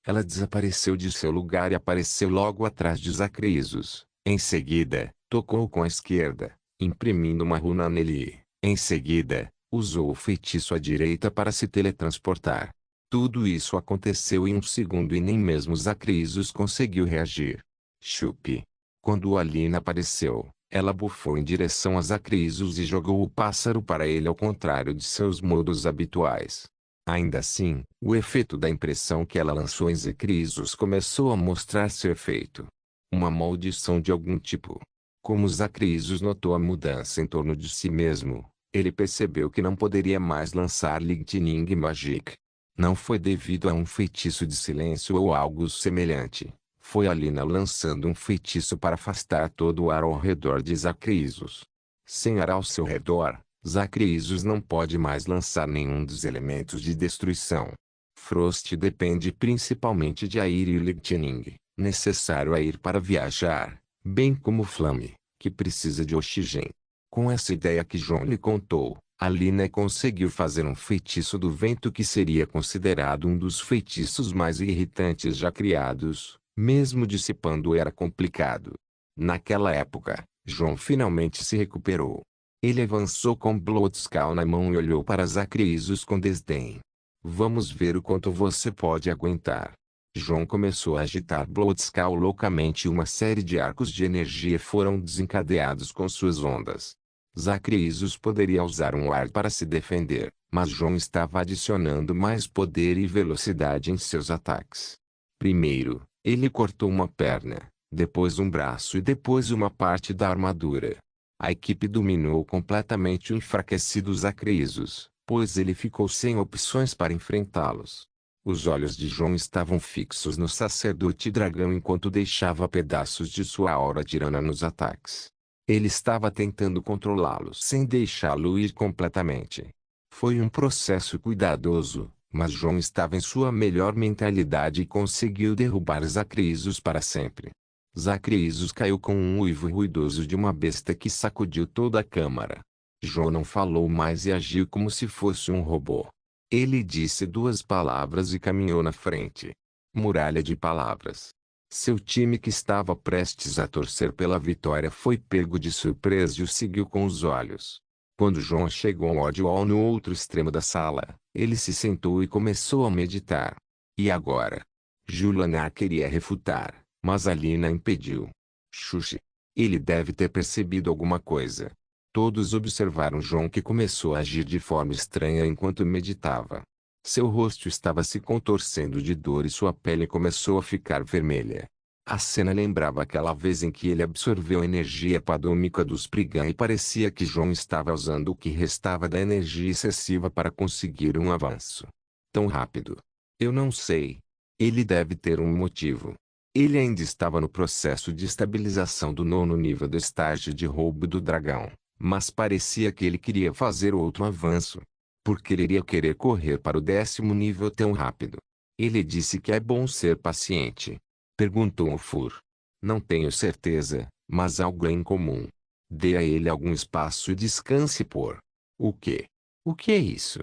Ela desapareceu de seu lugar e apareceu logo atrás de Zacreasos. Em seguida, tocou com a esquerda, imprimindo uma runa nele. Em seguida, usou o feitiço à direita para se teletransportar. Tudo isso aconteceu em um segundo e nem mesmo Zacreasos conseguiu reagir. Chupe. Quando Alina apareceu, ela bufou em direção a Zacreasos e jogou o pássaro para ele ao contrário de seus modos habituais. Ainda assim, o efeito da impressão que ela lançou em Zacreasos começou a mostrar seu efeito. Uma maldição de algum tipo. Como Zacreasos notou a mudança em torno de si mesmo, ele percebeu que não poderia mais lançar Lightning Magic. Não foi devido a um feitiço de silêncio ou algo semelhante. Foi Alina lançando um feitiço para afastar todo o ar ao redor de Zacreasos. Sem ar ao seu redor, Zacreasos não pode mais lançar nenhum dos elementos de destruição. Frost depende principalmente de Air e Lightning, necessário Air para viajar, bem como Flame, que precisa de oxigênio. Com essa ideia que João lhe contou, Alina conseguiu fazer um feitiço do vento que seria considerado um dos feitiços mais irritantes já criados. Mesmo dissipando era complicado. Naquela época, João finalmente se recuperou. Ele avançou com Bloodskal na mão e olhou para Zacreasos com desdém. Vamos ver o quanto você pode aguentar. João começou a agitar Blood-Skull loucamente e uma série de arcos de energia foram desencadeados com suas ondas. Zacreasus poderia usar um ar para se defender, mas João estava adicionando mais poder e velocidade em seus ataques. Primeiro, ele cortou uma perna, depois um braço e depois uma parte da armadura. A equipe dominou completamente o enfraquecido Zacreasus, pois ele ficou sem opções para enfrentá-los. Os olhos de João estavam fixos no sacerdote dragão enquanto deixava pedaços de sua aura tirana nos ataques. Ele estava tentando controlá-lo sem deixá-lo ir completamente. Foi um processo cuidadoso, mas João estava em sua melhor mentalidade e conseguiu derrubar Zacreasus para sempre. Zacreasus caiu com um uivo ruidoso de uma besta que sacudiu toda a câmara. João não falou mais e agiu como se fosse um robô. Ele disse duas palavras e caminhou na frente. Muralha de palavras. Seu time que estava prestes a torcer pela vitória foi pego de surpresa e o seguiu com os olhos. Quando João chegou ao audiol no outro extremo da sala, ele se sentou e começou a meditar. E agora? Juliana queria refutar, mas Alina impediu. Xuxi. Ele deve ter percebido alguma coisa. Todos observaram João que começou a agir de forma estranha enquanto meditava. Seu rosto estava se contorcendo de dor e sua pele começou a ficar vermelha. A cena lembrava aquela vez em que ele absorveu a energia padômica dos Spriggan e parecia que João estava usando o que restava da energia excessiva para conseguir um avanço tão rápido. Eu não sei. Ele deve ter um motivo. Ele ainda estava no processo de estabilização do 9º nível do estágio de roubo do dragão, mas parecia que ele queria fazer outro avanço. Por que ele iria querer correr para o 10º nível tão rápido? Ele disse que é bom ser paciente. Perguntou o Fur. Não tenho certeza, mas algo é incomum. Dê a ele algum espaço e descanse por. O quê? O que é isso?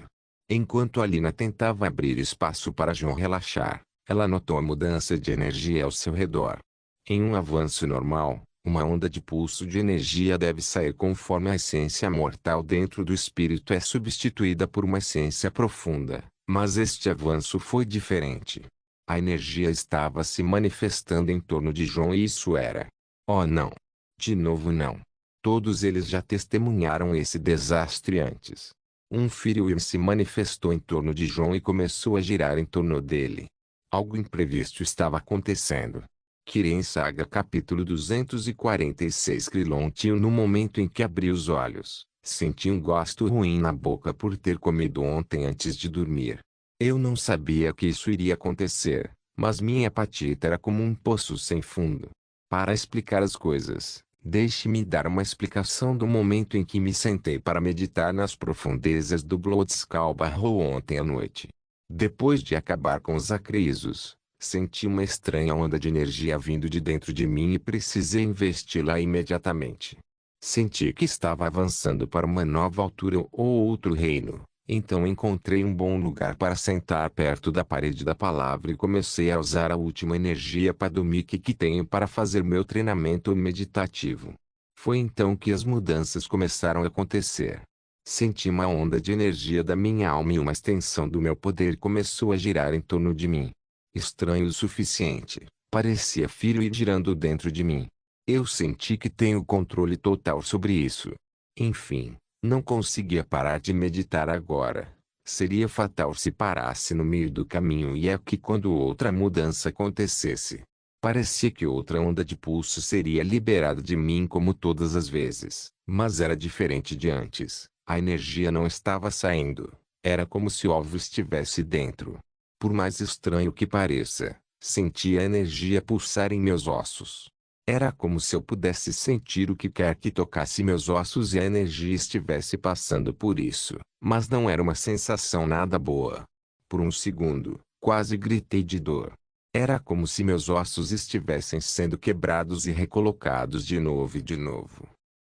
Enquanto Alina tentava abrir espaço para João relaxar, ela notou a mudança de energia ao seu redor. Em um avanço normal, uma onda de pulso de energia deve sair conforme a essência mortal dentro do espírito é substituída por uma essência profunda, mas este avanço foi diferente. A energia estava se manifestando em torno de João e isso era. Oh não! De novo não! Todos eles já testemunharam esse desastre antes. Um Firewheel se manifestou em torno de João e começou a girar em torno dele. Algo imprevisto estava acontecendo. Kirin Saga capítulo 246 Krilon no momento em que abriu os olhos, senti um gosto ruim na boca por ter comido ontem antes de dormir. Eu não sabia que isso iria acontecer, mas minha apetite era como um poço sem fundo. Para explicar as coisas, deixe-me dar uma explicação do momento em que me sentei para meditar nas profundezas do Blood-Skull Barrow ontem à noite. Depois de acabar com os Zacreasus, senti uma estranha onda de energia vindo de dentro de mim e precisei investi-la imediatamente. Senti que estava avançando para uma nova altura ou outro reino, então encontrei um bom lugar para sentar perto da parede da palavra e comecei a usar a última energia padômica que tenho para fazer meu treinamento meditativo. Foi então que as mudanças começaram a acontecer. Senti uma onda de energia da minha alma e uma extensão do meu poder começou a girar em torno de mim. Estranho o suficiente, parecia filho e girando dentro de mim. Eu senti que tenho controle total sobre isso. Enfim, não conseguia parar de meditar agora. Seria fatal se parasse no meio do caminho e é que quando outra mudança acontecesse, parecia que outra onda de pulso seria liberada de mim como todas as vezes, mas era diferente de antes. A energia não estava saindo. Era como se o ovo estivesse dentro. Por mais estranho que pareça, senti a energia pulsar em meus ossos. Era como se eu pudesse sentir o que quer que tocasse meus ossos e a energia estivesse passando por isso, mas não era uma sensação nada boa. Por um segundo, quase gritei de dor. Era como se meus ossos estivessem sendo quebrados e recolocados de novo e de novo.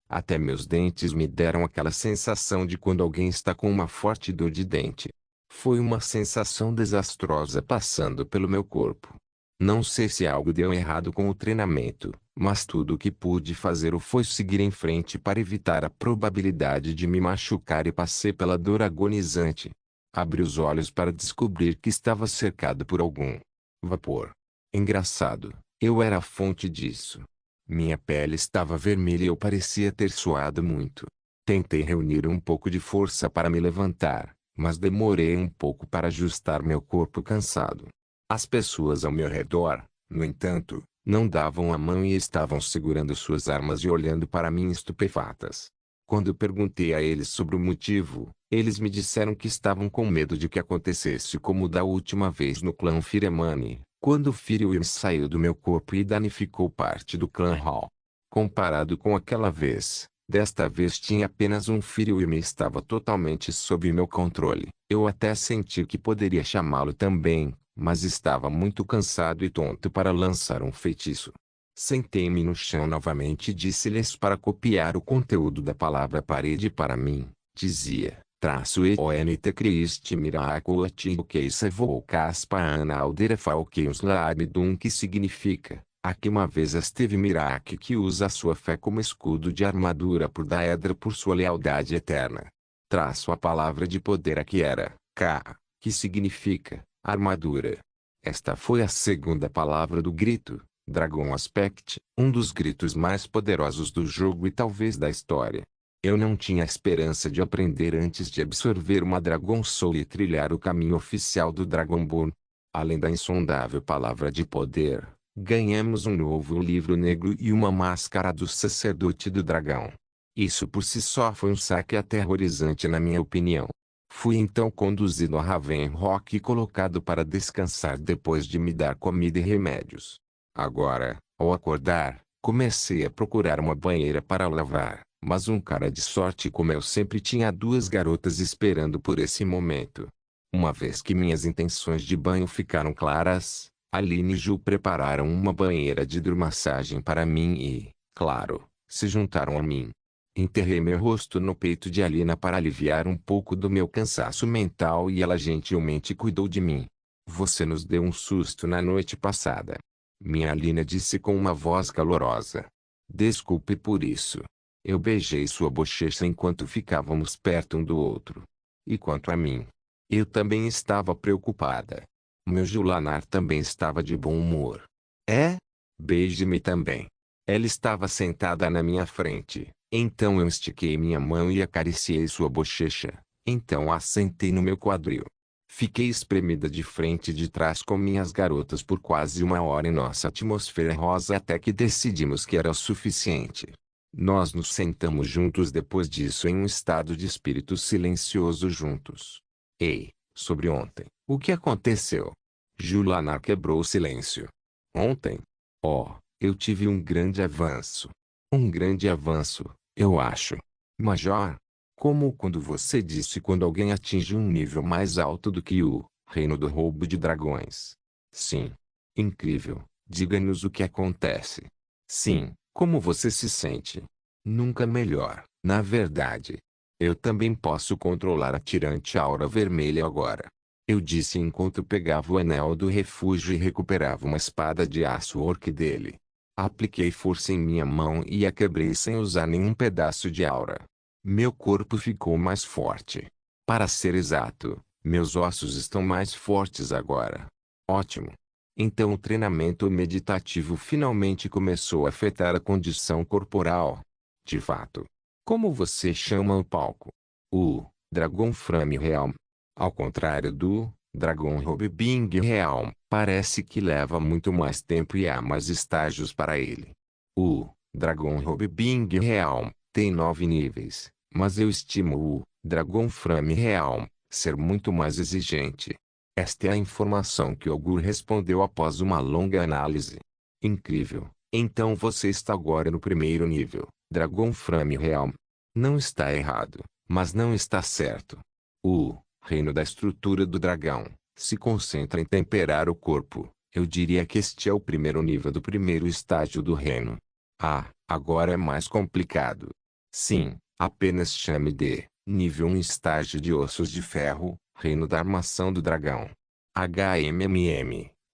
Até meus dentes me deram aquela sensação de quando alguém está com uma forte dor de dente. Foi uma sensação desastrosa passando pelo meu corpo. Não sei se algo deu errado com o treinamento, mas tudo o que pude fazer foi seguir em frente para evitar a probabilidade de me machucar e passei pela dor agonizante. Abri os olhos para descobrir que estava cercado por algum Vapor. Engraçado, eu era a fonte disso. Minha pele estava vermelha e eu parecia ter suado muito. Tentei reunir um pouco de força para me levantar, mas demorei um pouco para ajustar meu corpo cansado. As pessoas ao meu redor, no entanto, não davam a mão e estavam segurando suas armas e olhando para mim estupefatas. Quando perguntei a eles sobre o motivo, eles me disseram que estavam com medo de que acontecesse como da última vez no clã Firemani, quando Firewim saiu do meu corpo e danificou parte do clã Hall. Comparado com aquela vez, desta vez tinha apenas um Firewim e estava totalmente sob meu controle. Eu até senti que poderia chamá-lo também, mas estava muito cansado e tonto para lançar um feitiço. Sentei-me no chão novamente e disse-lhes para copiar o conteúdo da palavra parede para mim. Dizia, "EONT Christ Miraculat Keisa Volcaspa Ana Aldera Falkeus Labdum", que significa, aqui uma vez esteve Mirac, que usa a sua fé como escudo de armadura por Daedra por sua lealdade eterna. A palavra de poder aqui era, K, que significa, armadura. Esta foi a segunda palavra do grito, Dragon Aspect, um dos gritos mais poderosos do jogo e talvez da história. Eu não tinha esperança de aprender antes de absorver uma Dragon Soul e trilhar o caminho oficial do Dragonborn. Além da insondável palavra de poder, ganhamos um novo livro negro e uma máscara do sacerdote do dragão. Isso por si só foi um saque aterrorizante na minha opinião. Fui então conduzido a Ravenrock e colocado para descansar depois de me dar comida e remédios. Agora, ao acordar, comecei a procurar uma banheira para lavar, mas um cara de sorte como eu sempre tinha duas garotas esperando por esse momento. Uma vez que minhas intenções de banho ficaram claras, Aline e Ju prepararam uma banheira de hidromassagem para mim e, claro, se juntaram a mim. Enterrei meu rosto no peito de Alina para aliviar um pouco do meu cansaço mental e ela gentilmente cuidou de mim. "Você nos deu um susto na noite passada", minha Alina disse com uma voz calorosa. "Desculpe por isso." Eu beijei sua bochecha enquanto ficávamos perto um do outro. E quanto a mim? Eu também estava preocupada. Meu Julanar também estava de bom humor. "É? Beije-me também." Ela estava sentada na minha frente. Então eu estiquei minha mão e acariciei sua bochecha. Então a sentei no meu quadril. Fiquei espremida de frente e de trás com minhas garotas por quase uma hora em nossa atmosfera rosa até que decidimos que era o suficiente. Nós nos sentamos juntos depois disso em um estado de espírito silencioso juntos. "Ei, sobre ontem, o que aconteceu?" Julanar quebrou o silêncio. "Ontem? Oh, eu tive um grande avanço. Um grande avanço, eu acho. Major. Como quando você disse quando alguém atinge um nível mais alto do que o reino do roubo de dragões." "Sim. Incrível. Diga-nos o que acontece." "Sim, como você se sente?" "Nunca melhor, na verdade. Eu também posso controlar a tirante aura vermelha agora." Eu disse enquanto pegava o anel do refúgio e recuperava uma espada de aço orc dele. Apliquei força em minha mão e a quebrei sem usar nenhum pedaço de aura. Meu corpo ficou mais forte. Para ser exato, meus ossos estão mais fortes agora. Ótimo. Então o treinamento meditativo finalmente começou a afetar a condição corporal. De fato. Como você chama o palco? O Dragon Frame Realm. Ao contrário do Dragon Bing Realm, parece que leva muito mais tempo e há mais estágios para ele. O Dragon Bing Realm tem 9 níveis, mas eu estimo o Dragon Frame Realm ser muito mais exigente. Esta é a informação que Ogur respondeu após uma longa análise. Incrível. Então você está agora no primeiro nível, Dragon Frame Realm. Não está errado, mas não está certo. O reino da estrutura do dragão se concentra em temperar o corpo. Eu diria que este é o primeiro nível do primeiro estágio do reino. Ah, agora é mais complicado. Sim, apenas chame de nível 1 estágio de ossos de ferro, reino da armação do dragão.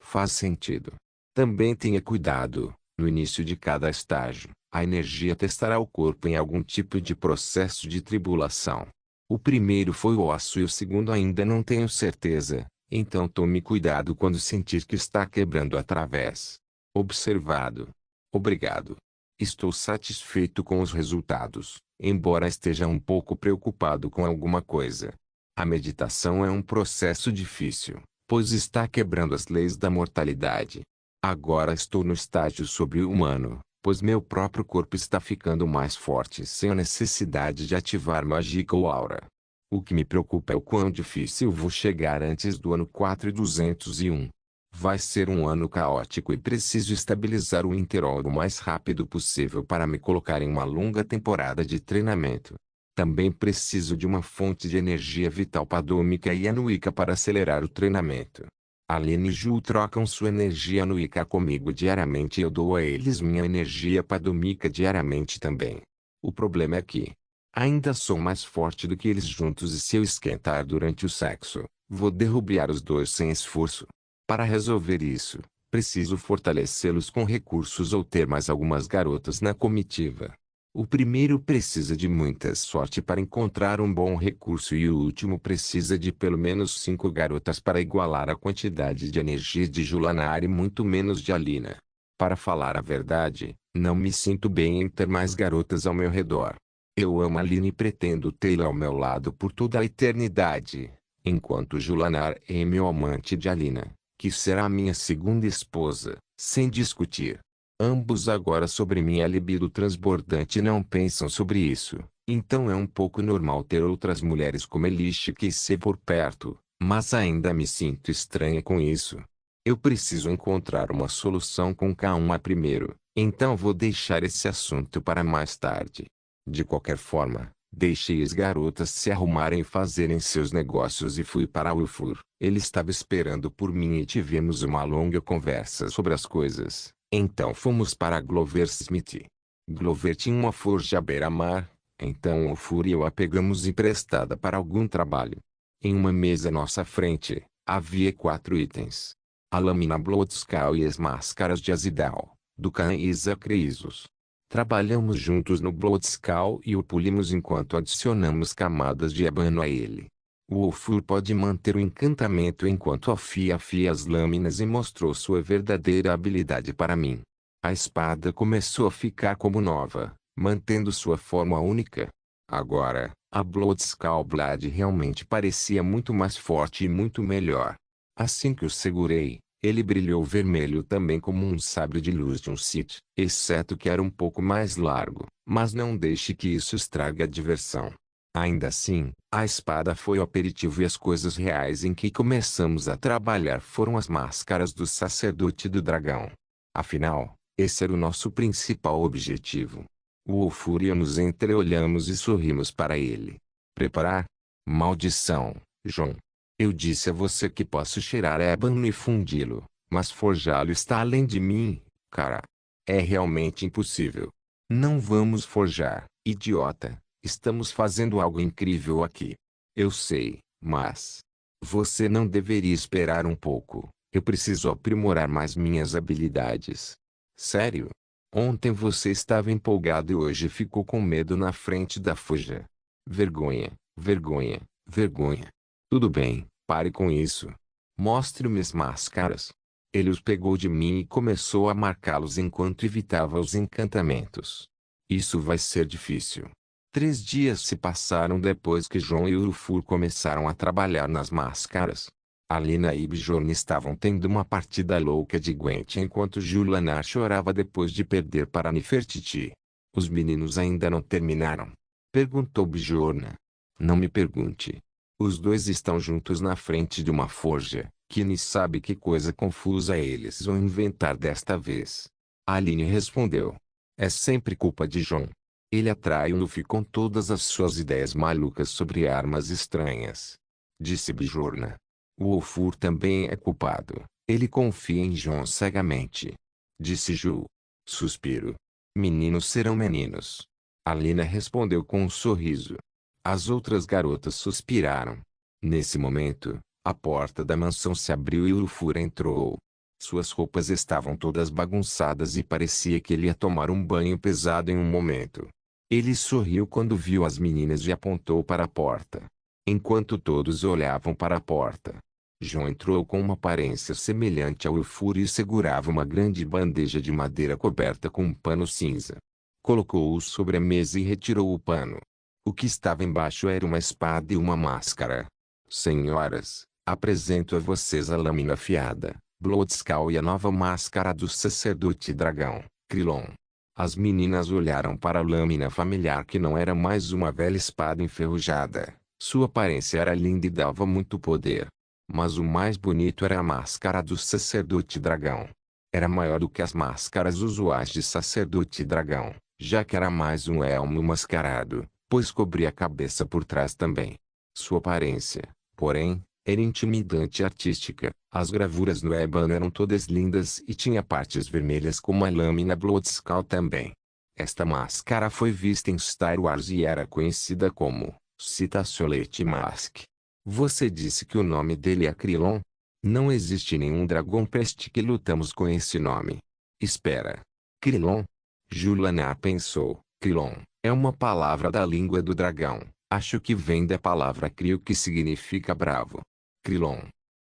Faz sentido. Também tenha cuidado, no início de cada estágio, a energia testará o corpo em algum tipo de processo de tribulação. O primeiro foi o osso e o segundo ainda não tenho certeza, Então tome cuidado quando sentir que está quebrando através. Observado. Obrigado. Estou satisfeito com os resultados, embora esteja um pouco preocupado com alguma coisa. A meditação é um processo difícil, pois está quebrando as leis da mortalidade. Agora estou no estágio sobre-humano, pois meu próprio corpo está ficando mais forte sem a necessidade de ativar mágica ou aura. O que me preocupa é o quão difícil vou chegar antes do ano 4201. Vai ser um ano caótico e preciso estabilizar o Interol o mais rápido possível para me colocar em uma longa temporada de treinamento. Também preciso de uma fonte de energia vital padômica e anuíca para acelerar o treinamento. Aline e Ju trocam sua energia anuíca comigo diariamente e eu dou a eles minha energia padômica diariamente também. O problema é que ainda sou mais forte do que eles juntos e se eu esquentar durante o sexo, vou derrubar os dois sem esforço. Para resolver isso, preciso fortalecê-los com recursos ou ter mais algumas garotas na comitiva. O primeiro precisa de muita sorte para encontrar um bom recurso e o último precisa de pelo menos 5 garotas para igualar a quantidade de energia de Julanar e muito menos de Alina. Para falar a verdade, não me sinto bem em ter mais garotas ao meu redor. Eu amo Alina e pretendo tê-la ao meu lado por toda a eternidade, enquanto Julanar é meu amante de Alina, que será minha segunda esposa, sem discutir. Ambos agora sobre minha libido transbordante não pensam sobre isso, então é um pouco normal ter outras mulheres como Elish e C por perto, mas ainda me sinto estranha com isso. Eu preciso encontrar uma solução com K1A primeiro, então vou deixar esse assunto para mais tarde. De qualquer forma, deixei as garotas se arrumarem e fazerem seus negócios e fui para Ulfur. Ele estava esperando por mim e tivemos uma longa conversa sobre as coisas. Então fomos para Glover Smith. Glover tinha uma forja à beira-mar, então Ulfur e eu a pegamos emprestada para algum trabalho. Em uma mesa à nossa frente, havia 4 itens. A lâmina Bloodskal e as máscaras de Azidal, do Khan e Zacreisos. Trabalhamos juntos no Bloodskal e o polimos enquanto adicionamos camadas de ébano a ele. O Ulfur pode manter o encantamento enquanto afia as lâminas e mostrou sua verdadeira habilidade para mim. A espada começou a ficar como nova, mantendo sua forma única. Agora, a Bloodskal Blade realmente parecia muito mais forte e muito melhor. Assim que o segurei, ele brilhou vermelho também como um sabre de luz de um Sith, exceto que era um pouco mais largo, mas não deixe que isso estrague a diversão. Ainda assim, a espada foi o aperitivo e as coisas reais em que começamos a trabalhar foram as máscaras do sacerdote do dragão. Afinal, esse era o nosso principal objetivo. O Ulfur e eu nos entreolhamos e sorrimos para ele. Preparar? Maldição, John. Eu disse a você que posso cheirar ébano e fundi-lo, mas forjá-lo está além de mim, cara. É realmente impossível. Não vamos forjar, idiota. Estamos fazendo algo incrível aqui. Eu sei, mas você não deveria esperar um pouco. Eu preciso aprimorar mais minhas habilidades. Sério? Ontem você estava empolgado e hoje ficou com medo na frente da forja. Vergonha, vergonha, vergonha. Tudo bem, pare com isso. Mostre-me as máscaras. Ele os pegou de mim e começou a marcá-los enquanto evitava os encantamentos. Isso vai ser difícil. 3 dias se passaram depois que John e Ulfur começaram a trabalhar nas máscaras. Alina e Bjorn estavam tendo uma partida louca de Gwent enquanto Julanar chorava depois de perder para Nefertiti. Os meninos ainda não terminaram? Perguntou Bjorn. Não me pergunte. Os dois estão juntos na frente de uma forja, que nem sabe que coisa confusa eles vão inventar desta vez. Aline respondeu. É sempre culpa de John. Ele atrai o Luffy com todas as suas ideias malucas sobre armas estranhas. Disse Bjorn. O Ulfur também é culpado. Ele confia em John cegamente. Disse Ju. Suspiro. Meninos serão meninos. Alina respondeu com um sorriso. As outras garotas suspiraram. Nesse momento, a porta da mansão se abriu e Ulfur entrou. Suas roupas estavam todas bagunçadas e parecia que ele ia tomar um banho pesado em um momento. Ele sorriu quando viu as meninas e apontou para a porta. Enquanto todos olhavam para a porta, João entrou com uma aparência semelhante ao Fúria e segurava uma grande bandeja de madeira coberta com um pano cinza. Colocou-o sobre a mesa e retirou o pano. O que estava embaixo era uma espada e uma máscara. Senhoras, apresento a vocês a lâmina afiada, Blood-Skull, e a nova máscara do sacerdote dragão, Krillon. As meninas olharam para a lâmina familiar, que não era mais uma velha espada enferrujada. Sua aparência era linda e dava muito poder. Mas o mais bonito era a máscara do sacerdote dragão. Era maior do que as máscaras usuais de sacerdote dragão, já que era mais um elmo mascarado, pois cobria a cabeça por trás também. Sua aparência, porém, era intimidante e artística. As gravuras no ébano eram todas lindas e tinha partes vermelhas como a lâmina Blood-Skull também. Esta máscara foi vista em Star Wars e era conhecida como Citaciolate Mask. Você disse que o nome dele é Krillon? Não existe nenhum Dragon Quest que lutamos com esse nome. Espera. Krillon? Julana pensou. Krillon é uma palavra da língua do dragão. Acho que vem da palavra Kril, que significa bravo. Krillon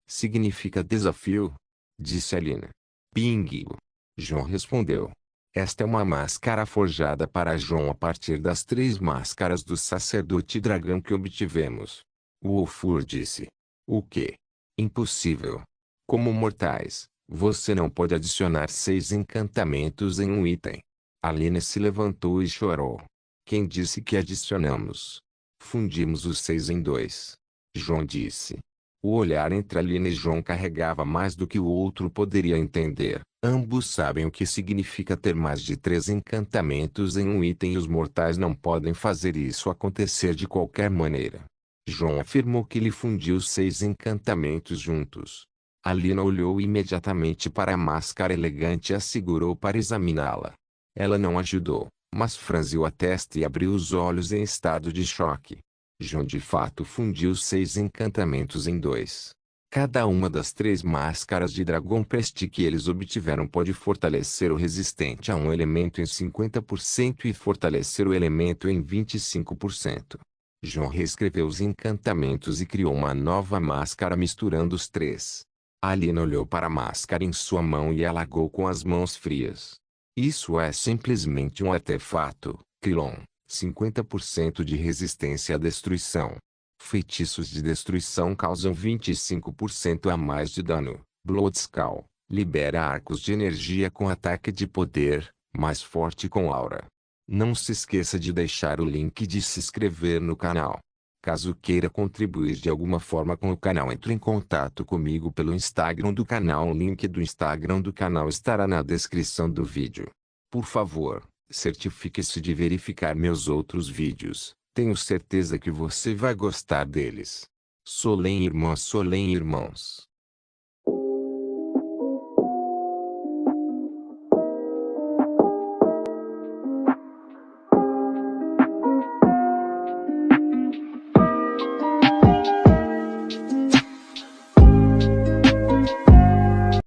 significa desafio? Disse Alina. Bingo. João respondeu. Esta é uma máscara forjada para João a partir das 3 máscaras do sacerdote dragão que obtivemos. O Ulfur disse. O quê? Impossível. Como mortais, você não pode adicionar 6 encantamentos em um item. Alina se levantou e chorou. Quem disse que adicionamos? Fundimos os 6 em 2. João disse. O olhar entre Alina e João carregava mais do que o outro poderia entender. Ambos sabem o que significa ter mais de 3 encantamentos em um item, e os mortais não podem fazer isso acontecer de qualquer maneira. João afirmou que ele fundiu 6 encantamentos juntos. Alina olhou imediatamente para a máscara elegante e a segurou para examiná-la. Ela não ajudou, mas franziu a testa e abriu os olhos em estado de choque. João de fato fundiu 6 encantamentos em 2. Cada uma das 3 máscaras de Dragon Quest que eles obtiveram pode fortalecer o resistente a um elemento em 50% e fortalecer o elemento em 25%. João reescreveu os encantamentos e criou uma nova máscara misturando os 3. Alina olhou para a máscara em sua mão e alagou com as mãos frias. Isso é simplesmente um artefato, Krillon. 50% de resistência à destruição. Feitiços de destruição causam 25% a mais de dano. Blood-Skull libera arcos de energia com ataque de poder, mais forte com aura. Não se esqueça de deixar o link de se inscrever no canal. Caso queira contribuir de alguma forma com o canal, entre em contato comigo pelo Instagram do canal. O link do Instagram do canal estará na descrição do vídeo. Por favor, certifique-se de verificar meus outros vídeos. Tenho certeza que você vai gostar deles. Solem irmãs, Solem irmãos.